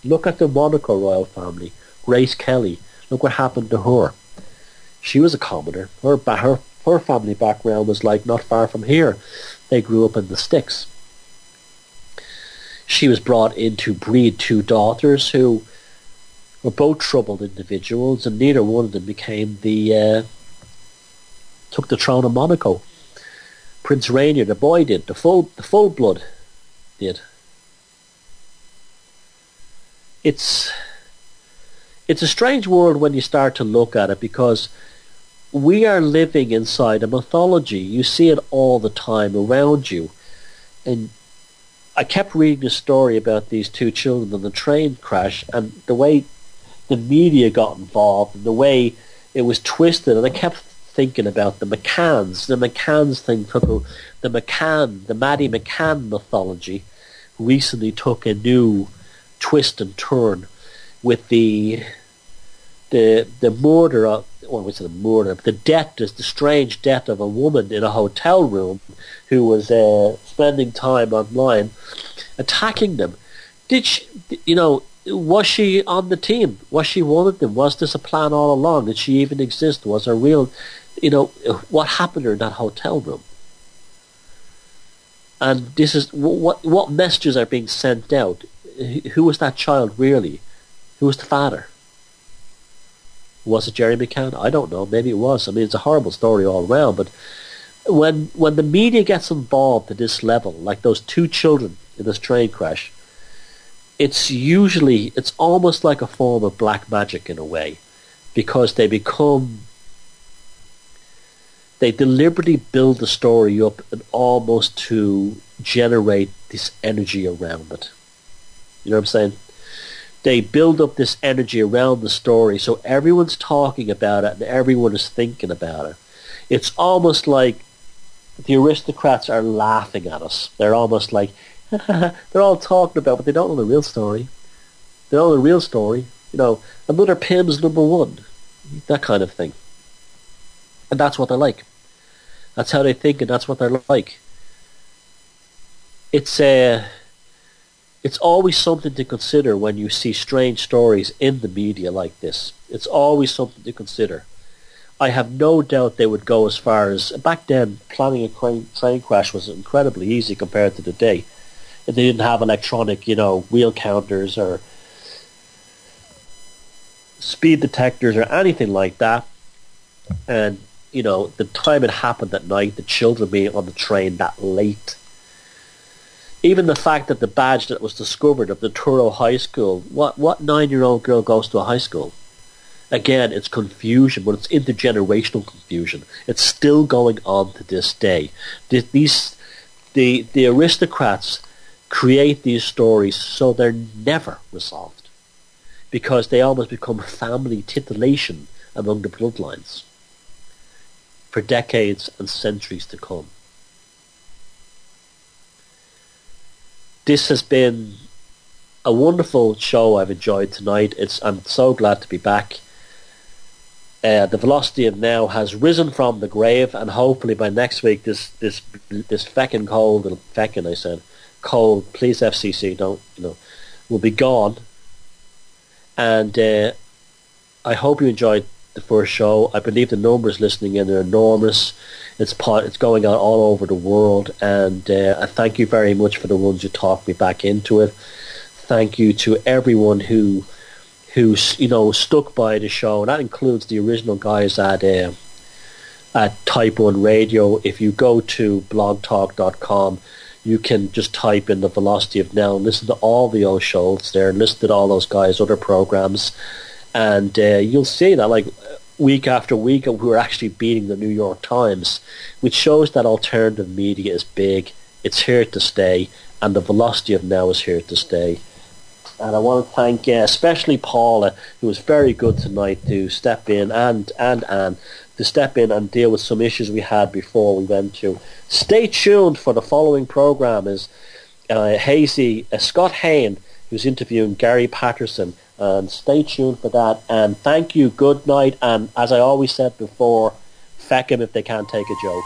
Look at the Monaco royal family. Grace Kelly. Look what happened to her. She was a commoner. Her family background was like not far from here. They grew up in the sticks. She was brought in to breed two daughters who were both troubled individuals, and neither one of them took the throne of Monaco. Prince Rainier, the boy, did. The full blood did. It's a strange world when you start to look at it, because we are living inside a mythology. You see it all the time around you. And I kept reading a story about these two children on the train crash, and the way the media got involved and the way it was twisted, and I kept thinking about the McCanns. The McCanns thing took the Maddie McCann mythology recently took a new twist and turn with the murder of, the strange death of a woman in a hotel room who was spending time online attacking them. Was she on the team? Was she one of them? Was this a plan all along? Did she even exist? Was her real, what happened to her in that hotel room? And this is what messages are being sent out. Who was that child really? Who was the father? Was it Jerry McCann? I don't know. Maybe it was. I mean, it's a horrible story all around. But when the media gets involved at this level, like those two children in this train crash, it's almost like a form of black magic in a way, because they deliberately build the story up and almost to generate this energy around it. You know what I'm saying? They build up this energy around the story, so everyone's talking about it and everyone is thinking about it. It's almost like the aristocrats are laughing at us. They're almost like, they're all talking about, but they don't know the real story. They don't know the real story. Another Pim's #1. That kind of thing. And that's what they're like. That's how they think, and that's what they're like. It's always something to consider when you see strange stories in the media like this. It's always something to consider. I have no doubt they would go as far as, back then, planning a train crash was incredibly easy compared to today. They didn't have electronic, wheel counters or speed detectors or anything like that. And, the time it happened at night, the children being on the train that late. Even the fact that the badge that was discovered of the Truro High School, what 9-year-old girl goes to a high school? Again, it's confusion, but it's intergenerational confusion. It's still going on to this day. The aristocrats create these stories so they're never resolved, because they almost become family titillation among the bloodlines for decades and centuries to come. This has been a wonderful show I've enjoyed tonight. I'm so glad to be back. The velocity of now has risen from the grave, and hopefully by next week this feckin' cold, please FCC, will be gone. And I hope you enjoyed the first show. I believe the numbers listening in are enormous. It's going on all over the world, and I thank you very much for the ones who talked me back into it. Thank you to everyone who stuck by the show, and that includes the original guys at Type 1 Radio. If you go to blogtalk.com, you can just type in the Velocity of Now and listen to all the old shows there, and listen to all those guys' other programs, and you'll see that, like, week after week we're actually beating the New York Times, which shows that alternative media is big, it's here to stay, and the Velocity of Now is here to stay. And I want to thank especially Paula, who was very good tonight to step in, and Anne, to step in and deal with some issues we had before we went to. Stay tuned for the following program is Scott Hain, who's interviewing Gary Patterson, and stay tuned for that. And thank you, good night, and as I always said before, feck 'em if they can't take a joke.